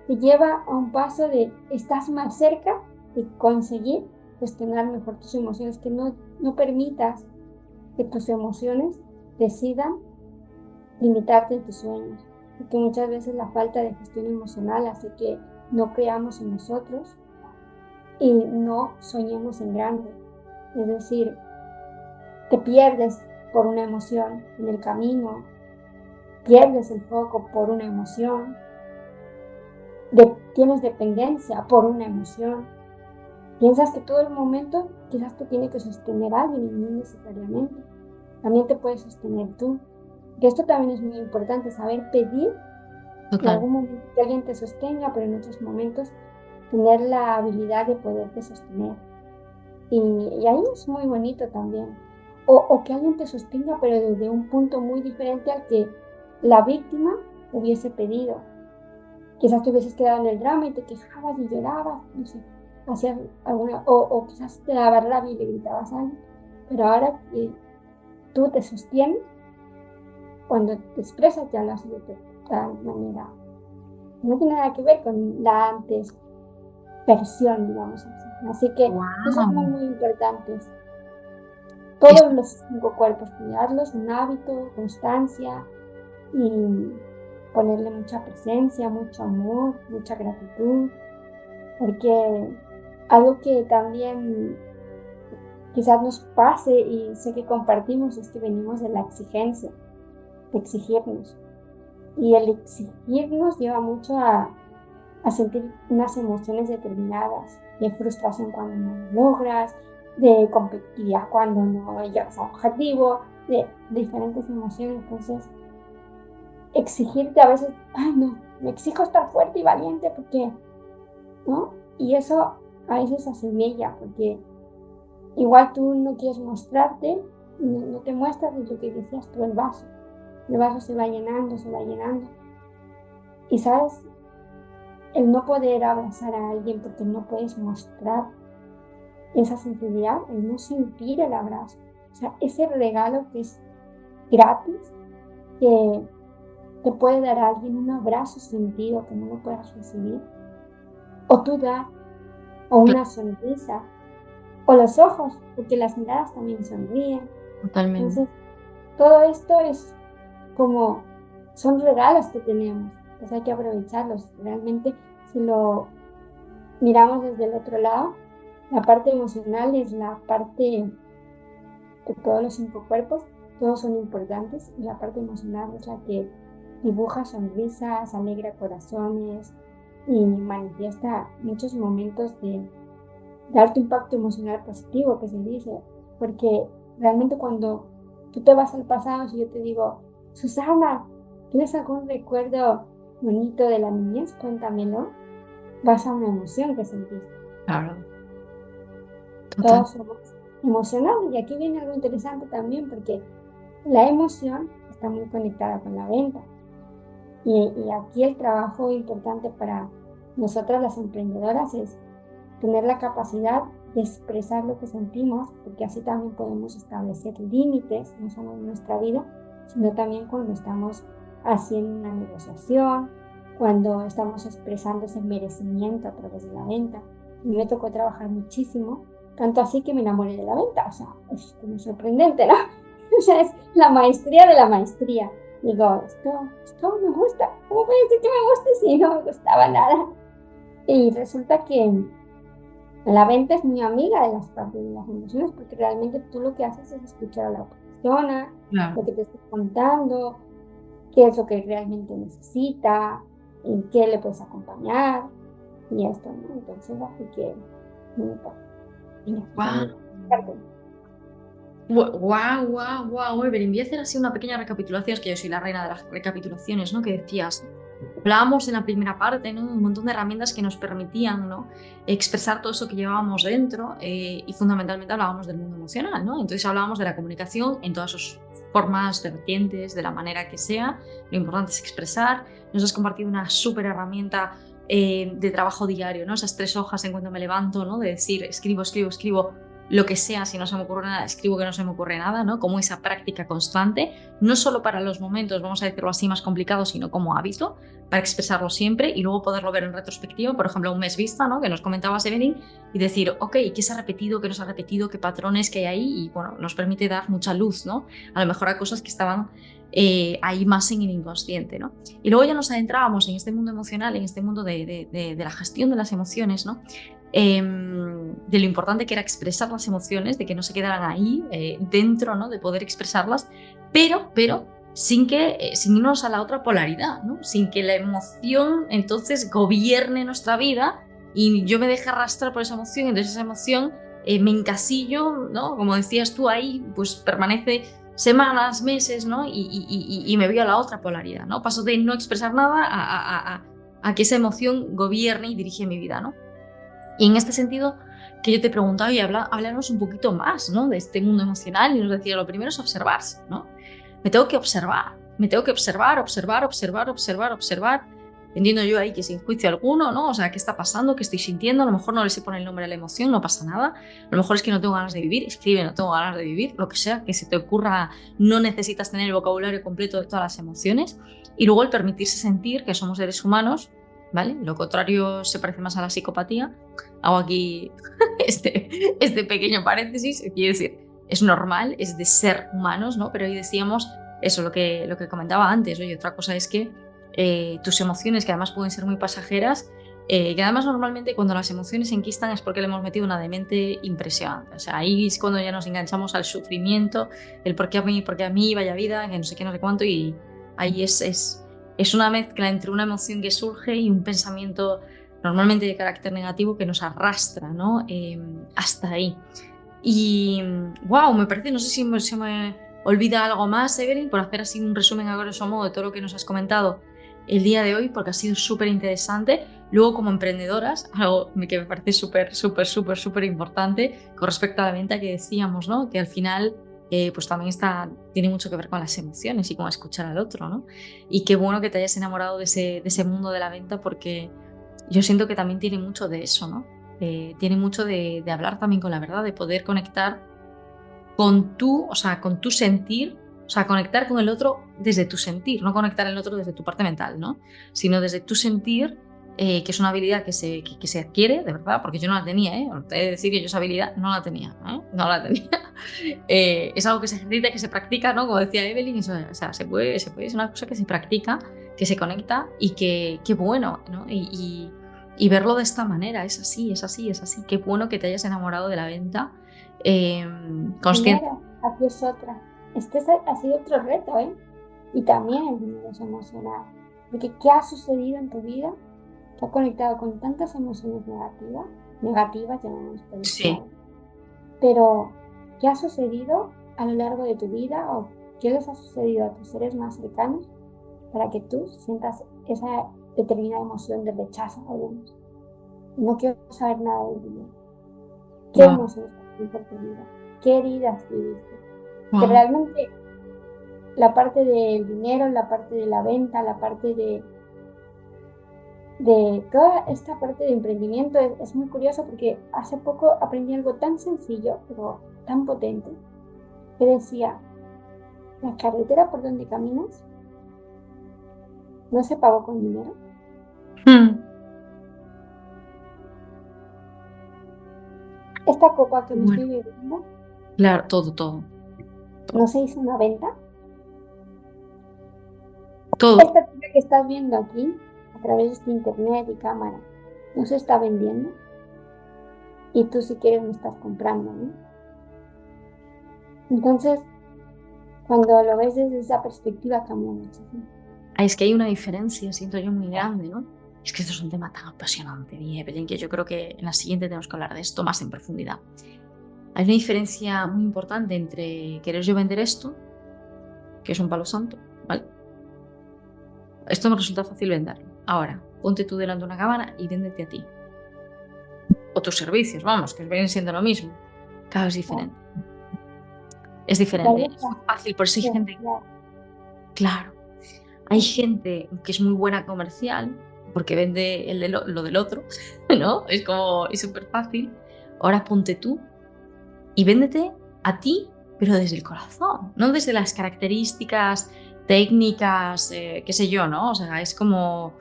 te lleva a un paso de estás más cerca de conseguir gestionar mejor tus emociones, que no permitas que tus emociones decidan limitarte en tus sueños, porque muchas veces la falta de gestión emocional hace que no creamos en nosotros y no soñemos en grande. Es decir, te pierdes por una emoción en el camino, pierdes el foco por una emoción, tienes dependencia por una emoción, piensas que todo el momento quizás te tiene que sostener alguien y no necesariamente. También te puedes sostener tú. Que esto también es muy importante, saber pedir en Total. algún momento que alguien te sostenga, pero en otros momentos tener la habilidad de poderte sostener. Y ahí es muy bonito también. O que alguien te sostenga, pero desde un punto muy diferente al que la víctima hubiese pedido. Quizás te hubieses quedado en el drama y te quejabas y llorabas, no sé, hacías alguna, o quizás te daba rabia y le gritabas a alguien. Pero ahora que tú te sostienes, cuando te expresas ya lo haces de tal manera. No tiene nada que ver con la antes versión, digamos así. Así que cosas muy, Wow. muy importantes. todos los 5 cuerpos, cuidarlos, un hábito, constancia y ponerle mucha presencia, mucho amor, mucha gratitud, porque algo que también quizás nos pase y sé que compartimos es que venimos de la exigencia, de exigirnos. Y el exigirnos lleva mucho a sentir unas emociones determinadas, de frustración cuando no lo logras, de competitividad cuando no llegas a un objetivo, de diferentes emociones. Entonces, exigirte a veces, ay no, me exijo estar fuerte y valiente porque, ¿no? Y eso a veces asemella, porque igual tú no quieres mostrarte, no te muestras, es lo que decías tú, el vaso se va llenando, se va llenando. Y sabes, el no poder abrazar a alguien porque no puedes mostrar esa sensibilidad, el no sentir el abrazo, o sea, ese regalo que es gratis, que te puede dar a alguien un abrazo sentido que no lo puedas recibir, o tú dar, o una sonrisa, o los ojos, porque las miradas también sonríen. Totalmente. Entonces, todo esto es como, son regalos que tenemos, pues hay que aprovecharlos. Realmente, si lo miramos desde el otro lado, la parte emocional es la parte de todos los 5 cuerpos, todos son importantes, y la parte emocional es la que dibuja sonrisas, alegra corazones y manifiesta muchos momentos de alto impacto emocional positivo, que se dice, porque realmente cuando tú te vas al pasado, si yo te digo, Susana, ¿tienes algún recuerdo bonito de la niñez? Cuéntamelo. Vas a una emoción que sentiste. Claro. Total. Todos somos emocionales. Y aquí viene algo interesante también, porque la emoción está muy conectada con la venta. Y aquí el trabajo importante para nosotras las emprendedoras es tener la capacidad de expresar lo que sentimos, porque así también podemos establecer límites, no solo en nuestra vida, sino también cuando estamos haciendo una negociación, cuando estamos expresando ese merecimiento a través de la venta. Y me tocó trabajar muchísimo, tanto así que me enamoré de la venta. O sea, es como sorprendente, ¿no? O sea, es la maestría de la maestría. Digo, esto me gusta. ¿Cómo puede ser que me guste si no me gustaba nada? Y resulta que la venta es muy amiga de las partes de las emociones, porque realmente tú lo que haces es escuchar a la otra persona, Claro. lo que te está contando, qué es lo que realmente necesita, en qué le puedes acompañar y esto, ¿no? Entonces, así que Wow, Evelyn, voy a hacer así una pequeña recapitulación, es que yo soy la reina de las recapitulaciones, ¿no? Que decías, hablábamos en la primera parte, ¿no? Un montón de herramientas que nos permitían, ¿no? Expresar todo eso que llevábamos dentro y fundamentalmente hablábamos del mundo emocional, ¿no? Entonces hablábamos de la comunicación en todas sus formas, vertientes, de la manera que sea. Lo importante es expresar. Nos has compartido una súper herramienta de trabajo diario, ¿no? Esas 3 hojas en cuanto me levanto, ¿no? De decir, escribo lo que sea, si no se me ocurre nada, escribo que no se me ocurre nada, ¿no? Como esa práctica constante, no solo para los momentos, vamos a decirlo así, más complicados, sino como hábito, para expresarlo siempre y luego poderlo ver en retrospectiva, por ejemplo, un mes vista, ¿no? Que nos comentabas, Evelyn, y decir, ok, ¿qué se ha repetido, qué no se ha repetido, qué patrones que hay ahí? Y bueno, nos permite dar mucha luz, ¿no? A lo mejor a cosas que estaban ahí más en el inconsciente, ¿no? Y luego ya nos adentrábamos en este mundo emocional, en este mundo de la gestión de las emociones, ¿no? De lo importante que era expresar las emociones, de que no se quedaran ahí dentro, ¿no? De poder expresarlas, pero sin irnos a la otra polaridad, ¿no? Sin que la emoción entonces gobierne nuestra vida y yo me deje arrastrar por esa emoción, entonces esa emoción me encasillo, ¿no? Como decías tú, ahí pues permanece semanas, meses, ¿no? Y me voy a la otra polaridad, ¿no? Paso de no expresar nada a que esa emoción gobierne y dirige mi vida, ¿no? Y en este sentido, que yo te preguntaba, y háblanos un poquito más, ¿no? De este mundo emocional, y nos decía, lo primero es observarse, ¿no? Me tengo que observar, observar. Entiendo yo ahí que sin juicio alguno, ¿no? O sea, ¿qué está pasando? ¿Qué estoy sintiendo? A lo mejor no le sé poner el nombre a la emoción, no pasa nada. A lo mejor es que no tengo ganas de vivir, escribe, no tengo ganas de vivir, lo que sea, que se te ocurra, no necesitas tener el vocabulario completo de todas las emociones. Y luego el permitirse sentir que somos seres humanos, ¿vale? Lo contrario se parece más a la psicopatía. Hago aquí este pequeño paréntesis, quiero decir, es normal, es de ser humanos, ¿no? Pero hoy decíamos eso, lo que comentaba antes. Oye, otra cosa es que tus emociones, que además pueden ser muy pasajeras, que además normalmente cuando las emociones se enquistan es porque le hemos metido una demente impresionante. O sea, ahí es cuando ya nos enganchamos al sufrimiento, el por qué a mí, vaya vida, que no sé qué, no sé cuánto, y ahí es una mezcla entre una emoción que surge y un pensamiento normalmente de carácter negativo que nos arrastra, ¿no? Hasta ahí. Y wow, me parece, no sé si se me olvida algo más, Evelyn, por hacer así un resumen a grosso modo de todo lo que nos has comentado el día de hoy, porque ha sido súper interesante. Luego, como emprendedoras, algo que me parece súper importante con respecto a la venta que decíamos, ¿no? Que al final, pues también tiene mucho que ver con las emociones y con escuchar al otro, ¿no? Y qué bueno que te hayas enamorado de ese mundo de la venta, porque yo siento que también tiene mucho de eso, ¿no? Tiene mucho de hablar también con la verdad, de poder conectar o sea, con tu sentir, o sea, conectar con el otro desde tu sentir, no conectar el otro desde tu parte mental, ¿no? Sino desde tu sentir, que es una habilidad que se adquiere, de verdad, porque yo no la tenía, ¿eh? He de decir que yo esa habilidad no la tenía, ¿eh? No la tenía. Es algo que se ejercita, que se practica, ¿no? Como decía Evelyn, eso, o sea, se puede, es una cosa que se practica, que se conecta y que bueno, ¿no? Y verlo de esta manera, es así. Qué bueno que te hayas enamorado de la venta. Consciente. Dinero, aquí es otra. Ha sido otro reto, ¿eh? Y también el dinero es emocional. Porque ¿qué ha sucedido en tu vida que ha conectado con tantas emociones negativas, llamamos por Sí. decir, pero ¿qué ha sucedido a lo largo de tu vida o qué les ha sucedido a tus seres más cercanos para que tú sientas esa determinada emoción de rechazo, hablemos? No quiero saber nada del dinero. ¿Qué Wow, emociones pasaron por tu vida? ¿Qué heridas viviste? Que wow. realmente la parte del dinero, la parte de la venta, la parte de toda esta parte de emprendimiento es muy curioso porque hace poco aprendí algo tan sencillo, pero tan potente, que decía, la carretera por donde caminas no se pagó con dinero. Hmm. Esta copa que me Bueno, estoy bebiendo claro, todo. no se hizo una venta. Todo. Esta tía que estás viendo aquí, a través de este internet y cámara, no se está vendiendo. Y tú si quieres me estás comprando, ¿no? Entonces, cuando lo ves desde esa perspectiva cambia muchísimo. Es que hay una diferencia, siento yo, muy grande, ¿no? Es que esto es un tema tan apasionante, Evelyn, que yo creo que en la siguiente tenemos que hablar de esto más en profundidad. Hay una diferencia muy importante entre querer yo vender esto, que es un palo santo, ¿vale? Esto me resulta fácil venderlo. Ahora, ponte tú delante de una cámara y véndete a ti. O tus servicios, vamos, que vienen siendo lo mismo. Claro, es diferente. Es Y ahí diferente. Es está. muy fácil, por eso hay Sí, gente. claro. Claro. Hay gente que es muy buena comercial porque vende lo del otro, ¿no? Es como, es súper fácil. Ahora ponte tú y véndete a ti, pero desde el corazón, no desde las características técnicas, qué sé yo, ¿no? O sea, es como,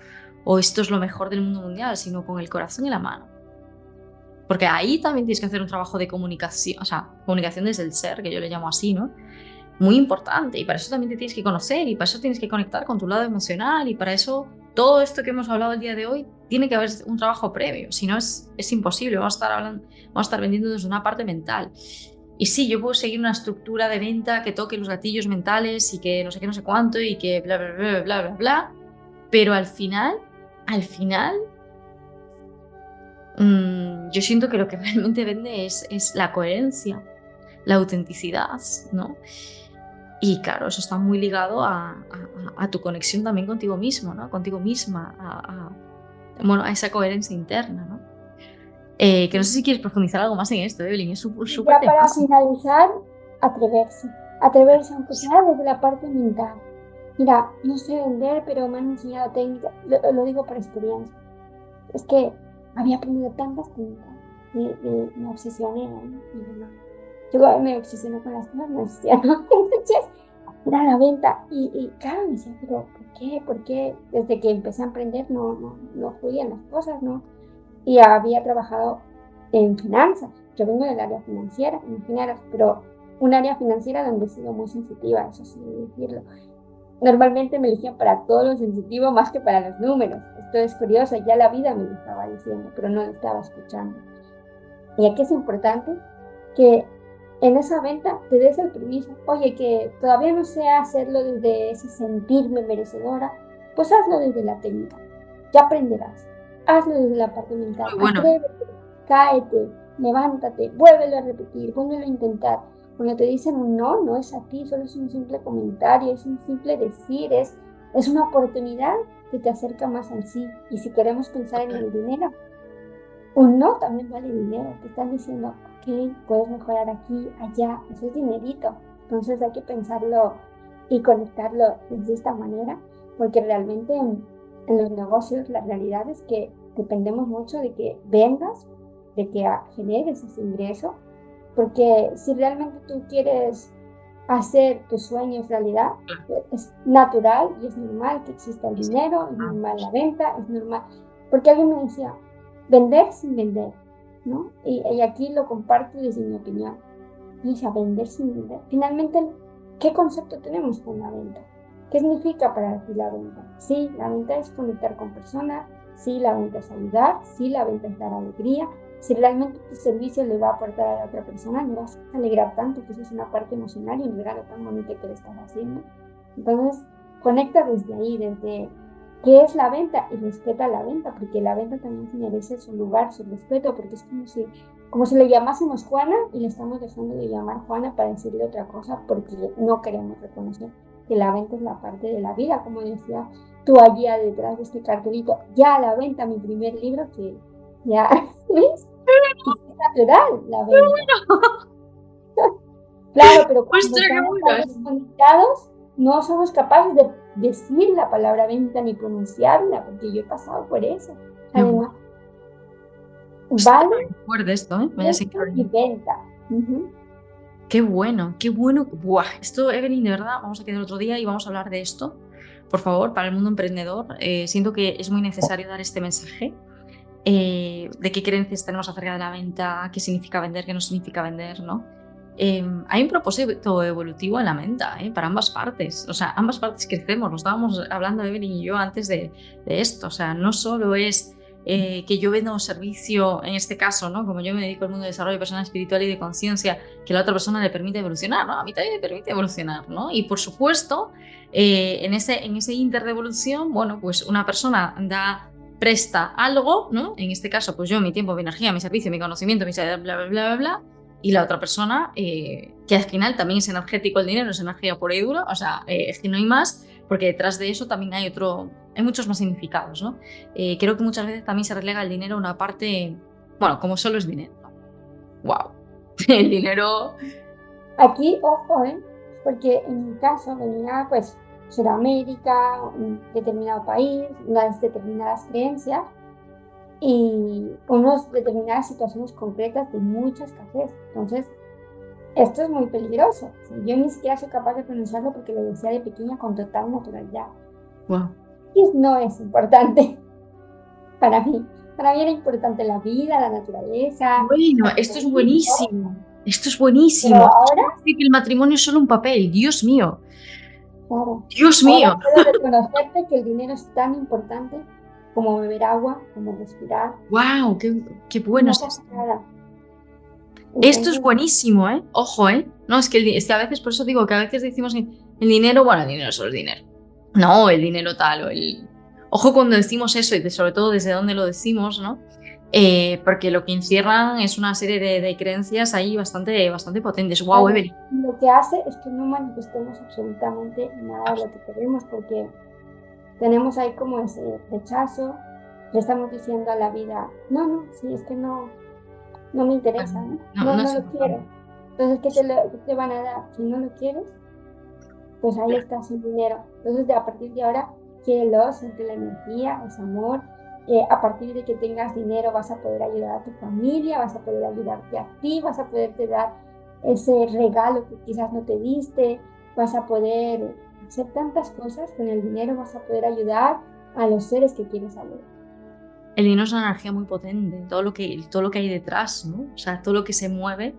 o esto es lo mejor del mundo mundial, sino con el corazón en la mano. Porque ahí también tienes que hacer un trabajo de comunicación, o sea, comunicación desde el ser, que yo le llamo así, ¿no? Muy importante, y para eso también te tienes que conocer, y para eso tienes que conectar con tu lado emocional, y para eso todo esto que hemos hablado el día de hoy tiene que haber un trabajo previo, si no es imposible, vamos a estar vendiendo desde una parte mental. Y sí, yo puedo seguir una estructura de venta que toque los gatillos mentales y que no sé qué, no sé cuánto, y que bla, bla, bla, bla, bla, bla, pero al final, yo siento que lo que realmente vende es la coherencia, la autenticidad, ¿no? Y claro, eso está muy ligado a tu conexión también contigo mismo, ¿no? Contigo misma, bueno, a esa coherencia interna, ¿no? Que no sé si quieres profundizar algo más en esto, Evelyn, es Y súper ya para temazo. finalizar, atreverse. Atreverse, aunque sea desde la parte mental. Mira, no sé vender, pero me han enseñado técnicas. Lo digo por experiencia. Es que había aprendido tantas técnicas. Me obsesioné, ¿no? Y bueno, yo me obsesioné con las cosas, me obsesiono. Entonces, era la venta. Y claro, me decía, pero ¿por qué? ¿Por qué? Desde que empecé a emprender no fluían las cosas, ¿no? Y había trabajado en finanzas. Yo vengo del área financiera, imaginaros, pero un área financiera donde he sido muy sensitiva, eso sí, decirlo. Normalmente me elegían para todo lo sensitivo más que para los números. Esto es curioso, ya la vida me lo estaba diciendo, pero no lo estaba escuchando. Y aquí es importante que en esa venta te des el permiso. Oye, que todavía no sé hacerlo desde ese sentirme merecedora, pues hazlo desde la técnica. Ya aprenderás. Hazlo desde la parte mental. Muy bueno. Atrévete, cáete, levántate, vuélvelo a repetir, vuélvelo a intentar. Cuando te dicen un no, no es a ti, solo es un simple comentario, es un simple decir, es una oportunidad que te acerca más al sí. Y si queremos pensar en el dinero, un no también vale dinero. Te están diciendo, ok, puedes mejorar aquí, allá, eso es dinerito. Entonces hay que pensarlo y conectarlo de esta manera, porque realmente en los negocios la realidad es que dependemos mucho de que vendas, de que generes ese ingreso, porque si realmente tú quieres hacer tus sueños realidad, pues es natural y es normal que exista el dinero, es normal la venta, es normal. Porque alguien me decía, vender sin vender, ¿no? Y aquí lo comparto desde mi opinión. Y decía, vender sin vender. Finalmente, ¿qué concepto tenemos con la venta? ¿Qué significa para ti la venta? Sí, la venta es conectar con personas, sí, la venta es ayudar, sí, la venta es dar alegría. Si realmente tu servicio le va a aportar a la otra persona, le vas a alegrar tanto, que eso es una parte emocional y un regalo tan bonito que le estás haciendo. Entonces, conecta desde ahí, desde qué es la venta y respeta la venta, porque la venta también se merece su lugar, su respeto, porque es como si le llamásemos Juana y le estamos dejando de llamar Juana para decirle otra cosa porque no queremos reconocer que la venta es la parte de la vida, como decía tú allí detrás de este cartelito, ya a la venta, mi primer libro, que ya ¿ves? Es natural la venta. Claro, pero cuando ¡Hostia, qué estamos bueno! tan desconectados, no somos capaces de decir la palabra venta ni pronunciarla, porque yo he pasado por eso. Qué bueno. Además, Hostia, vale, qué fuerte esto, ¿eh? Vaya precio y sincronía. venta. Uh-huh. Qué bueno, qué bueno. Buah, esto, Evelyn, de verdad, vamos a quedar otro día y vamos a hablar de esto. Por favor, para el mundo emprendedor, siento que es muy necesario dar este mensaje de qué creencias tenemos acerca de la venta, qué significa vender, qué no significa vender, ¿no? Hay un propósito evolutivo en la venta, para ambas partes. O sea, ambas partes crecemos. Lo estábamos hablando Evelyn y yo antes de esto. O sea, no solo es que yo vendo un servicio, en este caso, ¿no? Como yo me dedico al mundo de desarrollo personal, espiritual y de conciencia, que la otra persona le permite evolucionar, ¿no? A mí también me permite evolucionar, ¿no? Y por supuesto, en ese inter de evolución, bueno, pues una persona presta algo, ¿no? En este caso, pues yo, mi tiempo, mi energía, mi servicio, mi conocimiento, mi bla, bla, bla, bla, bla, y la otra persona, que al final también es energético el dinero, es energía pura y dura, o sea, es que no hay más, porque detrás de eso también hay muchos más significados, ¿no? Creo que muchas veces también se relega el dinero a una parte, bueno, como solo es dinero, ¿no? ¡Wow! El dinero... Aquí, ojo, porque en mi caso venía, pues, Sudamérica, un determinado país, unas determinadas creencias y unas determinadas situaciones concretas de mucha escasez. Entonces, esto es muy peligroso. O sea, yo ni siquiera soy capaz de pronunciarlo porque lo decía de pequeña con total naturalidad. ¡Wow! Y no es importante para mí. Para mí era importante la vida, la naturaleza, Bueno, el esto es vivir, ¿no? buenísimo. Esto es Pero buenísimo. Esto es ahora, como decir que el matrimonio es solo un papel. Dios mío. claro, Dios ahora mío. puedo reconocerte que el dinero es tan importante como beber agua, como respirar. ¡Wow! Qué Y bueno no es pasa esto! nada. Esto es Entonces, buenísimo, ¿eh? Ojo, ¿eh? No, es que a veces, por eso digo que a veces decimos que el dinero, bueno, el dinero solo es dinero. No, el dinero tal o el... Ojo cuando decimos eso y sobre todo desde dónde lo decimos, ¿no? Porque lo que encierran es una serie de creencias ahí bastante potentes. ¡Wow, claro, Evelyn! lo que hace es que no manifestemos absolutamente nada de lo que queremos porque tenemos ahí como ese rechazo, le estamos diciendo a la vida, no, no, sí, es que no me interesa, ¿no? No, No, no no es lo quiero. importante. Entonces, qué te van a dar? Si no lo quieres, pues ahí está sin dinero. Entonces, a partir de ahora, quiérelo, siente la energía, ese amor. A partir de que tengas dinero, vas a poder ayudar a tu familia, vas a poder ayudarte a ti, vas a poderte dar ese regalo que quizás no te diste, vas a poder hacer tantas cosas con el dinero, vas a poder ayudar a los seres que quieres ayudar. El dinero es una energía muy potente, todo lo que hay detrás, ¿no? O sea, todo lo que se mueve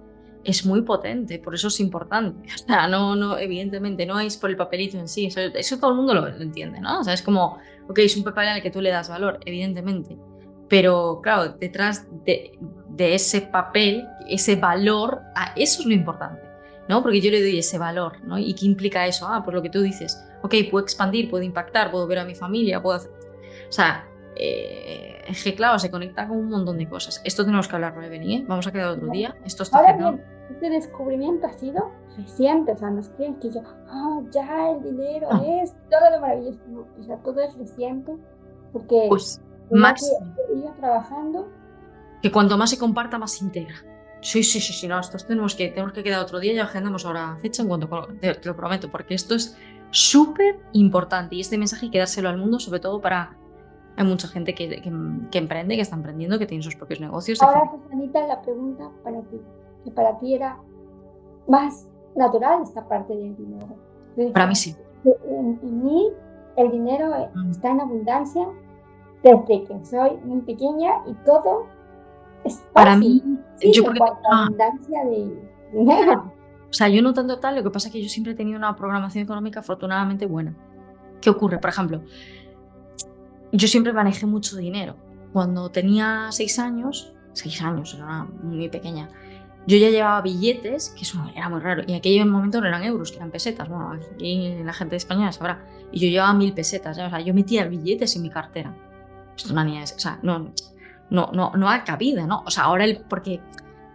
es muy potente, por eso es importante. O sea, no, evidentemente, no es por el papelito en sí, eso todo el mundo lo entiende, ¿no? O sea, es como, ok, es un papel al que tú le das valor, evidentemente. Pero claro, detrás de ese papel, ese valor, eso es lo importante, ¿no? Porque yo le doy ese valor, ¿no? ¿Y qué implica eso? Pues lo que tú dices, ok, puedo expandir, puedo impactar, puedo ver a mi familia, puedo hacer... O sea, es que claro, se conecta con un montón de cosas. Esto tenemos que hablarlo, Beni, ¿eh? Vamos a quedar otro día. Esto está Ahora agendado. bien, este descubrimiento ha sido reciente, o sea, nos creen que yo, ya el dinero Ah, es todo lo maravilloso, no, o sea, todo es reciente, porque pues ya que máximo. he ido trabajando, Que cuanto más se comparta, más se integra. Sí, sí, sí, sí, no, esto tenemos que quedar otro día y agendamos ahora fecha en cuanto te lo prometo, porque esto es súper importante y este mensaje hay que dárselo al mundo, sobre todo para... Hay mucha gente que emprende, que está emprendiendo, que tiene sus propios negocios, ahora, etc. Susanita, la pregunta para ti, que para ti era más natural esta parte del dinero. Tú Para mí decías, sí. que en mí el dinero Mm. está en abundancia desde que soy muy pequeña y todo es Para fácil, mí, sí, yo en porque... cuanto a abundancia de dinero. Claro. O sea, yo no tanto tal, lo que pasa es que yo siempre he tenido una programación económica afortunadamente buena. ¿Qué ocurre? Por ejemplo, yo siempre manejé mucho dinero. Cuando tenía 6 años, era muy pequeña, yo ya llevaba billetes, que eso era muy raro, y en aquel momento no eran euros, que eran pesetas. Bueno, aquí la gente de España sabrá. Y yo llevaba 1000 pesetas, ¿ya? O sea, yo metía billetes en mi cartera. Esto es una niña, o sea, no ha cabida, ¿no? O sea, ahora porque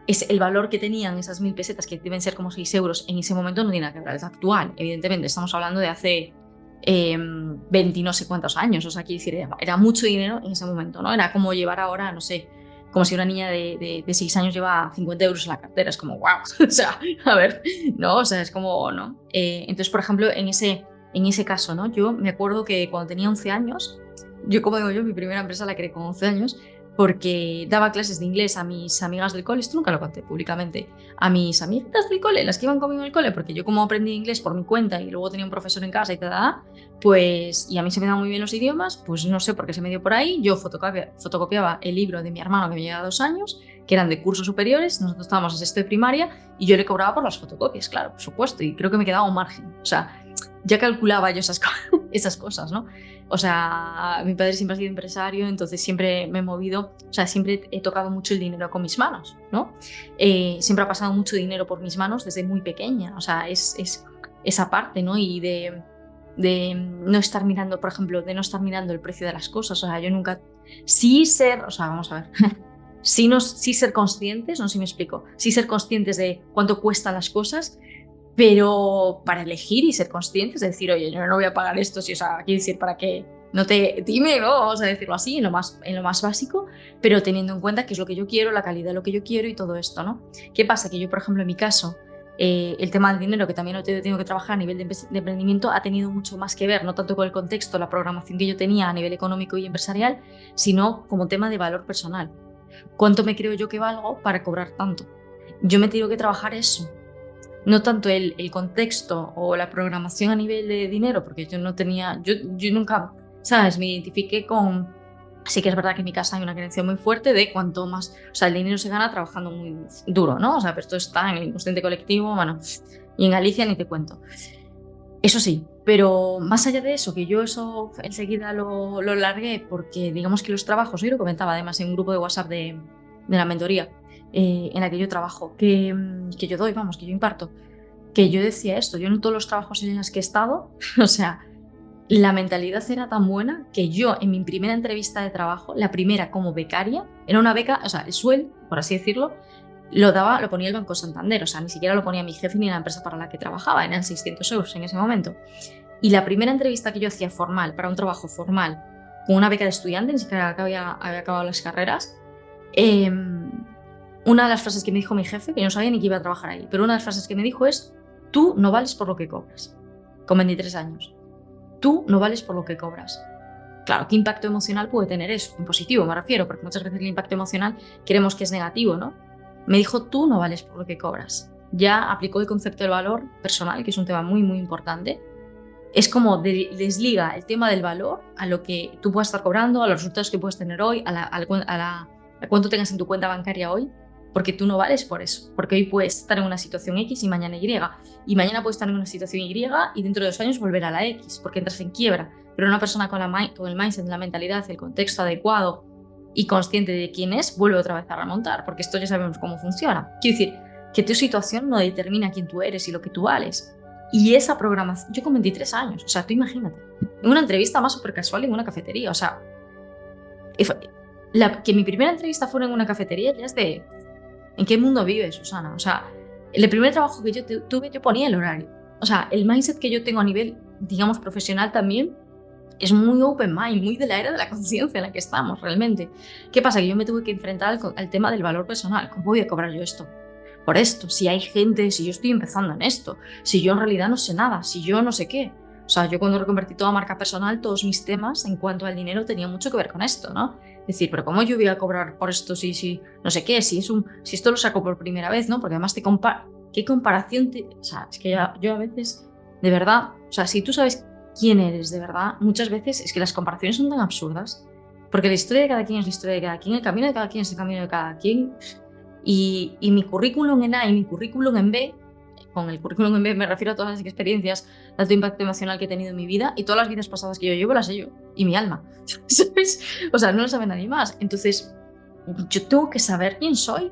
es el valor que tenían esas 1000 pesetas, que deben ser como 6 euros, en ese momento no tiene nada que ver, es actual, evidentemente, estamos hablando de hace 20 no sé cuántos años, o sea, quiero decir, era mucho dinero en ese momento, ¿no? Era como llevar ahora, no sé, como si una niña de 6 años lleva 50 euros en la cartera, es como, wow, o sea, a ver, ¿no? O sea, es como, ¿no? Entonces, por ejemplo, en ese caso, ¿no? Yo me acuerdo que cuando tenía 11 años, yo, como digo yo, mi primera empresa la creé con 11 años, porque daba clases de inglés a mis amigas del cole, esto nunca lo conté públicamente, a mis amiguitas del cole, las que iban conmigo en el cole, porque yo como aprendí inglés por mi cuenta y luego tenía un profesor en casa y tal, pues, y a mí se me dan muy bien los idiomas, pues no sé por qué se me dio por ahí, yo fotocopiaba el libro de mi hermano que me llevaba 2 años, que eran de cursos superiores, nosotros estábamos en sexto de primaria, y yo le cobraba por las fotocopias, claro, por supuesto, y creo que me quedaba un margen, o sea, ya calculaba yo esas cosas, ¿no? O sea, mi padre siempre ha sido empresario, entonces siempre me he movido, o sea, siempre he tocado mucho el dinero con mis manos, ¿no? Siempre ha pasado mucho dinero por mis manos desde muy pequeña, o sea, es esa parte, ¿no? Y de no estar mirando, por ejemplo, de no estar mirando el precio de las cosas, o sea, yo nunca, sí ser, o sea, vamos a ver, sí, no, sí ser conscientes, no sé si me explico, sí ser conscientes de cuánto cuestan las cosas, pero para elegir y ser conscientes, de decir, oye, yo no voy a pagar esto, si, o sea, quiero decir, para que no te dime, ¿no? Vamos a decirlo así, en lo más básico, pero teniendo en cuenta qué es lo que yo quiero, la calidad de lo que yo quiero y todo esto, ¿no? ¿Qué pasa? Que yo, por ejemplo, en mi caso, el tema del dinero, que también lo tengo que trabajar a nivel de emprendimiento, ha tenido mucho más que ver, no tanto con el contexto, la programación que yo tenía a nivel económico y empresarial, sino como tema de valor personal. ¿Cuánto me creo yo que valgo para cobrar tanto? Yo me tengo que trabajar eso, no tanto el contexto o la programación a nivel de dinero, porque yo no tenía, yo nunca, ¿sabes? Me identifiqué con... Sí que es verdad que en mi casa hay una creencia muy fuerte de cuanto más, o sea, el dinero se gana trabajando muy duro, ¿no? O sea, pero esto está en el inconsciente colectivo, bueno, y en Galicia ni te cuento. Eso sí, pero más allá de eso, que yo eso enseguida lo largué porque digamos que los trabajos, yo lo comentaba además en un grupo de WhatsApp de la mentoría en la que yo trabajo, que yo doy, vamos, que yo imparto, que yo decía esto, yo en todos los trabajos en los que he estado, o sea, la mentalidad era tan buena que yo en mi primera entrevista de trabajo, la primera como becaria, era una beca, o sea, el sueldo, por así decirlo, lo ponía el Banco Santander, o sea, ni siquiera lo ponía mi jefe ni la empresa para la que trabajaba, eran 600 euros en ese momento. Y la primera entrevista que yo hacía formal, para un trabajo formal, con una beca de estudiante, ni siquiera había acabado las carreras, eh, una de las frases que me dijo mi jefe, que yo no sabía ni que iba a trabajar ahí, pero una de las frases que me dijo es: tú no vales por lo que cobras, con 23 años. Tú no vales por lo que cobras. Claro, ¿qué impacto emocional puede tener eso? En positivo me refiero, porque muchas veces el impacto emocional creemos que es negativo, ¿no? Me dijo, tú no vales por lo que cobras. Ya aplicó el concepto del valor personal, que es un tema muy, muy importante. Es como desliga el tema del valor a lo que tú puedas estar cobrando, a los resultados que puedes tener hoy, a cuánto tengas en tu cuenta bancaria hoy. porque tú no vales por eso, porque hoy puedes estar en una situación X y mañana Y, y mañana puedes estar en una situación Y y dentro de 2 años volver a la X, porque entras en quiebra. Pero una persona con el mindset, la mentalidad, el contexto adecuado y consciente de quién es, vuelve otra vez a remontar, porque esto ya sabemos cómo funciona. Quiero decir, que tu situación no determina quién tú eres y lo que tú vales. Y esa programación, yo con 23 años, o sea, tú imagínate, en una entrevista más súper casual en una cafetería, o sea, que mi primera entrevista fuera en una cafetería ya es de, ¿en qué mundo vives, Susana? O sea, el primer trabajo que yo tuve, yo ponía el horario. O sea, el mindset que yo tengo a nivel, digamos, profesional también es muy open mind, muy de la era de la conciencia en la que estamos realmente. ¿Qué pasa? Que yo me tuve que enfrentar al tema del valor personal. ¿Cómo voy a cobrar yo esto? Por esto, si hay gente, si yo estoy empezando en esto, si yo en realidad no sé nada, si yo no sé qué. O sea, yo cuando reconvertí toda marca personal, todos mis temas en cuanto al dinero tenían mucho que ver con esto, ¿no? Es decir, pero ¿cómo yo voy a cobrar por esto si no sé qué, si esto lo saco por primera vez, ¿no? Porque además ¿qué comparación o sea, es que yo a veces, de verdad, o sea, si tú sabes quién eres de verdad, muchas veces es que las comparaciones son tan absurdas, porque la historia de cada quien es la historia de cada quien, el camino de cada quien es el camino de cada quien, y mi currículum en A y mi currículum en B, con el currículum en B me refiero a todas las experiencias de alto impacto emocional que he tenido en mi vida, y todas las vidas pasadas que yo llevo las sé yo, y mi alma, ¿sabes? O sea, no lo sabe nadie más. Entonces, yo tengo que saber quién soy,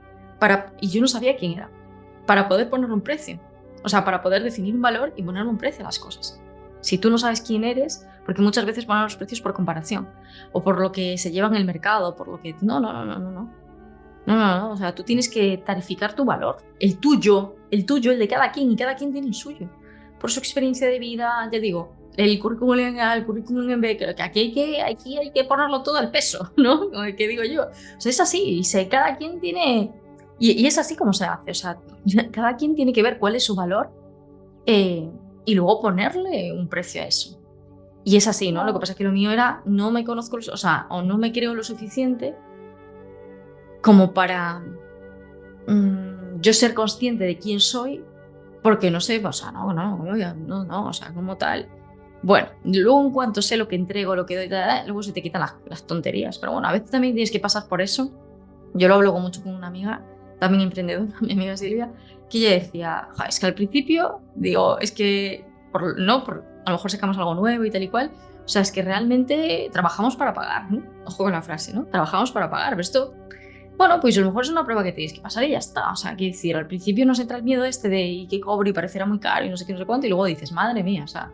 y yo no sabía quién era, para poder ponerle un precio. O sea, para poder definir un valor y ponerle un precio a las cosas. Si tú no sabes quién eres, porque muchas veces ponen los precios por comparación, o por lo que se lleva en el mercado, por lo que... No, no, no, no, no, no. No, no, no, o sea, tú tienes que tarificar tu valor, el tuyo, el de cada quien, y cada quien tiene el suyo. Por su experiencia de vida, ya digo, el currículum en A, el currículum en B, que aquí hay que ponerlo todo al peso, ¿no? Como que digo yo. O sea, es así, cada quien tiene... Y es así como se hace, o sea, cada quien tiene que ver cuál es su valor eh, y luego ponerle un precio a eso. Y es así, ¿no? Lo que pasa es que lo mío era, no me conozco, o sea, o no me creo lo suficiente como para yo ser consciente de quién soy, porque no sé, o sea, no, o sea, como tal. Bueno, luego en cuanto sé lo que entrego, lo que doy, luego se te quitan las tonterías. Pero bueno, a veces también tienes que pasar por eso. Yo lo hablo mucho con una amiga, también emprendedora, mi amiga Silvia, que ella decía, es que al principio, digo, es que, a lo mejor sacamos algo nuevo y tal y cual, o sea, es que realmente trabajamos para pagar, ¿no? Ojo con la frase, ¿no? Trabajamos para pagar, pero esto bueno, pues a lo mejor es una prueba que tienes que pasar y ya está. O sea, quiero decir, al principio nos entra el miedo este de y qué cobro y parecerá muy caro y no sé qué, no sé cuánto, y luego dices, madre mía, o sea,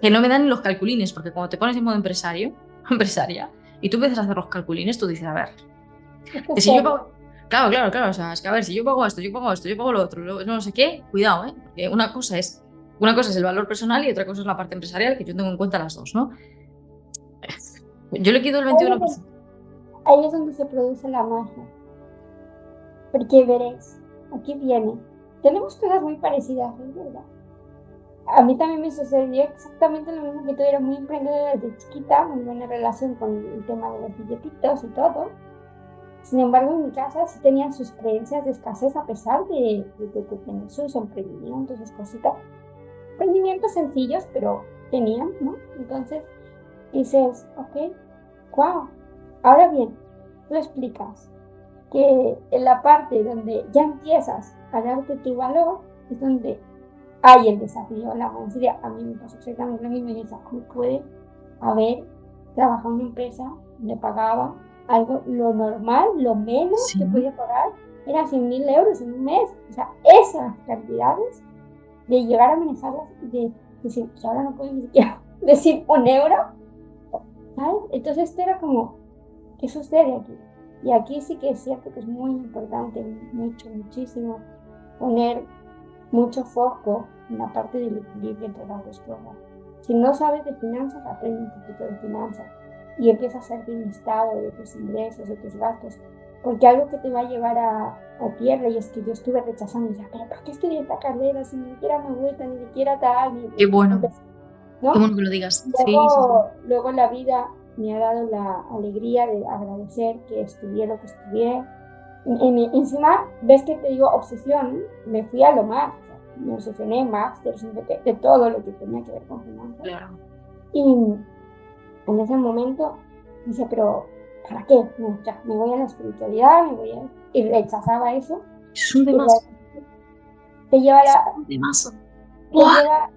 que no me dan ni los calculines, porque cuando te pones en modo empresaria, y tú empiezas a hacer los calculines, tú dices, a ver, que si yo pago... Claro, claro, claro, o sea, es que a ver, si yo pago esto, yo pago esto, yo pago lo otro, no sé qué, cuidado, ¿eh? Porque una cosa es el valor personal y otra cosa es la parte empresarial, que yo tengo en cuenta las dos, ¿no? Yo le quito el 21%. Ahí es donde se produce la magia. Porque veréis, aquí viene. Tenemos cosas muy parecidas, ¿es verdad? A mí también me sucedió exactamente lo mismo que tú, era muy emprendedora desde chiquita, muy buena relación con el tema de los billetitos y todo. Sin embargo, en mi casa sí tenían sus creencias de escasez a pesar de tener sus emprendimientos, sus cositas. Emprendimientos sencillos, pero tenían, ¿no? Entonces dices, ok, wow. Ahora bien, tú explicas que en la parte donde ya empiezas a darte tu valor es donde hay el desafío, la maestría. A mí me pasó exactamente lo mismo y decía, ¿cómo puede haber trabajado en una empresa donde pagaba algo, lo normal, lo menos Sí. que podía pagar era 100.000 euros en un mes? O sea, esas cantidades de llegar a manejarlas, de decir, que ahora no puedo ni siquiera decir un euro, ¿sabes? Entonces esto era como, ¿qué sucede aquí? Y aquí sí que es cierto que es muy importante, muchísimo, poner mucho foco en la parte del equilibrio entre las dos cosas. Si no sabes de finanzas, aprende un poquito de finanzas y empieza a hacer un listado de tus ingresos, de tus gastos, porque algo que te va a llevar a tierra, y es que yo estuve rechazando, decía, pero ¿para qué estudié esta carrera si ni siquiera me gusta, ni siquiera tal? Qué bueno. Entonces, ¿no? Qué bueno que lo digas. Luego la vida me ha dado la alegría de agradecer que estudié lo que estudié. Encima, ves que te digo obsesión, me fui a lo más, o sea, me obsesioné en másteres, de todo lo que tenía que ver con finanzas. Claro. Y en ese momento dice, pero ¿para qué? No, ya, me voy a la espiritualidad, y rechazaba eso. Es un Y temazo. te lleva Es un temazo. ¡Buah!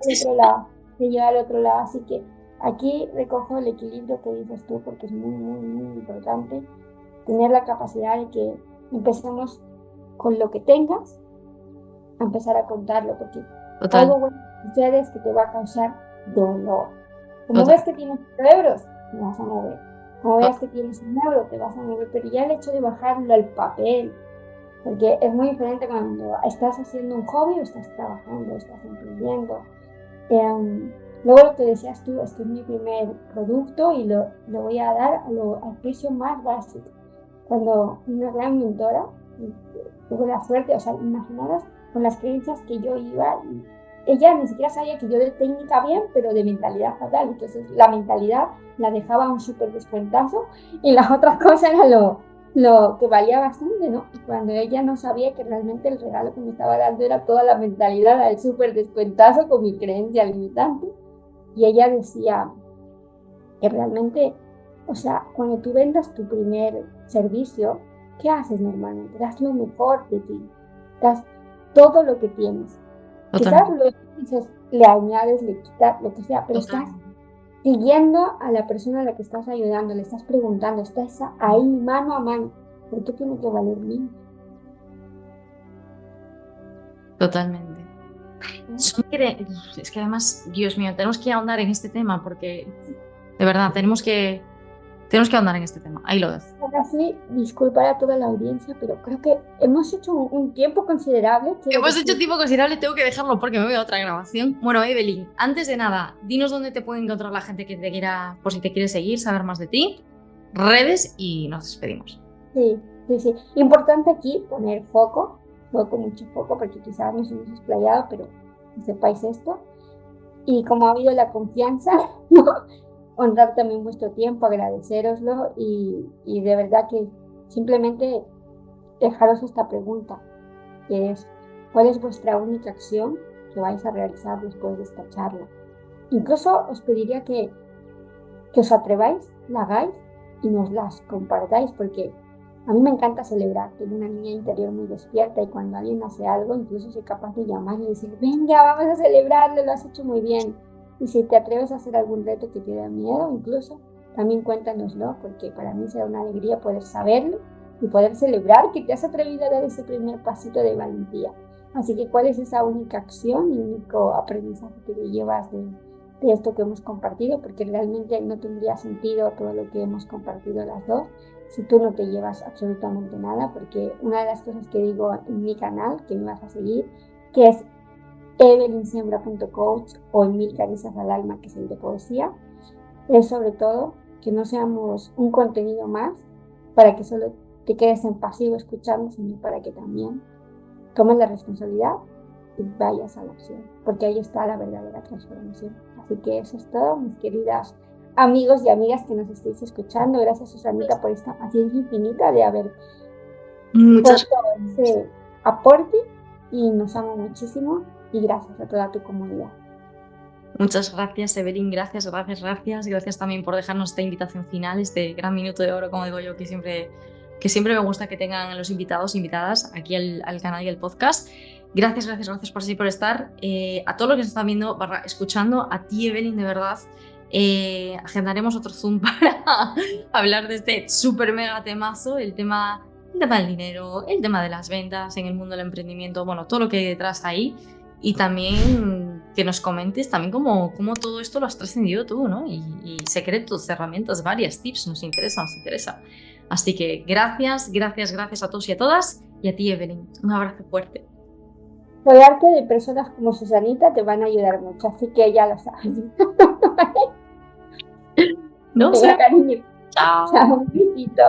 te lleva al otro lado. Así que aquí recojo el equilibrio que dices tú, porque es muy, muy, muy importante tener la capacidad de que empecemos con lo que tengas a empezar a contarlo, porque Total, algo bueno que sucede es que te va a causar dolor. Como total, ves que tienes 0 euros, te vas a mover. Como veas total. que tienes 1 euro, te vas a mover. Pero ya el hecho de bajarlo al papel, porque es muy diferente cuando estás haciendo un hobby o estás trabajando, estás emprendiendo. Luego lo que decías tú, este es mi primer producto y lo voy a dar al precio más básico. Cuando una gran mentora, tuve la suerte, o sea, imaginaros con las creencias que yo iba, y ella ni siquiera sabía que yo de técnica bien, pero de mentalidad fatal. Entonces la mentalidad la dejaba a un súper descuentazo y la otra cosa era lo que valía bastante, ¿no? Y cuando ella no sabía que realmente el regalo que me estaba dando era toda la mentalidad al súper descuentazo con mi creencia limitante. Y ella decía que realmente, o sea, cuando tú vendas tu primer servicio, ¿qué haces normalmente? Das lo mejor de ti, das todo lo que tienes. Quizás Total, lo dices, le añades, le quitas, lo que sea, pero total. estás siguiendo a la persona a la que estás ayudando, le estás preguntando, estás ahí mano a mano. ¿Por qué tiene que valer mí? Totalmente. Es que además, Dios mío, tenemos que ahondar en este tema porque, de verdad, tenemos que ahondar en este tema. Ahí lo dejo. Ahora sí, disculpar a toda la audiencia, pero creo que hemos hecho un tiempo considerable. Quiero Hemos hecho decir, tiempo considerable, tengo que dejarlo porque me voy a otra grabación. Bueno, Evelyn, antes de nada, dinos dónde te puede encontrar la gente que te quiera, por si te quiere seguir, saber más de ti, redes y nos despedimos. sí, sí, sí. Importante aquí poner foco, mucho foco, porque quizás nos hemos explayado, pero que sepáis esto. Y como ha habido la confianza, ¿no? Honrar también vuestro tiempo, agradeceroslo y de verdad que simplemente dejaros esta pregunta, que es, ¿cuál es vuestra única acción que vais a realizar después de esta charla? Incluso os pediría que os atreváis, la hagáis y nos las compartáis, porque a mí me encanta celebrar. Tengo una niña interior muy despierta y cuando alguien hace algo, incluso soy capaz de llamar y decir, venga, vamos a celebrarlo, lo has hecho muy bien. Y si te atreves a hacer algún reto que te da miedo, incluso, también cuéntanoslo, porque para mí será una alegría poder saberlo y poder celebrar que te has atrevido a dar ese primer pasito de valentía. Así que, ¿cuál es esa única acción y único aprendizaje que te llevas de esto que hemos compartido? Porque realmente no tendría sentido todo lo que hemos compartido las dos si tú no te llevas absolutamente nada, porque una de las cosas que digo en mi canal, que me vas a seguir, que es evelynsiembra.coach o en Mil Caricias al Alma, que es el de poesía, es sobre todo que no seamos un contenido más para que solo te quedes en pasivo escuchando, sino para que también tomes la responsabilidad y vayas a la acción, porque ahí está la verdadera transformación. Así que eso es todo, mis queridas amigos y amigas que nos estéis escuchando. Gracias, Susanita, por esta paciencia infinita de haber Muchas puesto ese aporte y nos amo muchísimo y gracias a toda tu comunidad. Muchas gracias, Evelyn. Gracias, gracias, gracias. Gracias también por dejarnos esta invitación final, este gran minuto de oro, como digo yo, que siempre me gusta que tengan los invitados, invitadas aquí al canal y al podcast. Gracias, gracias, gracias por así por estar. A todos los que nos están viendo, escuchando, a ti, Evelyn, de verdad. Agendaremos otro Zoom para hablar de este súper mega temazo, el tema del dinero, el tema de las ventas en el mundo del emprendimiento, bueno, todo lo que hay detrás ahí. Y también que nos comentes también cómo todo esto lo has trascendido tú, ¿no? Y secretos, herramientas, varias tips, nos interesa, nos interesa. Así que gracias, gracias, gracias a todos y a todas. Y a ti, Evelyn, un abrazo fuerte. Rodearte de personas como Susanita te van a ayudar mucho, así que ya lo sabes. No Venga, sé. cariño. Chao. Chao, un besito.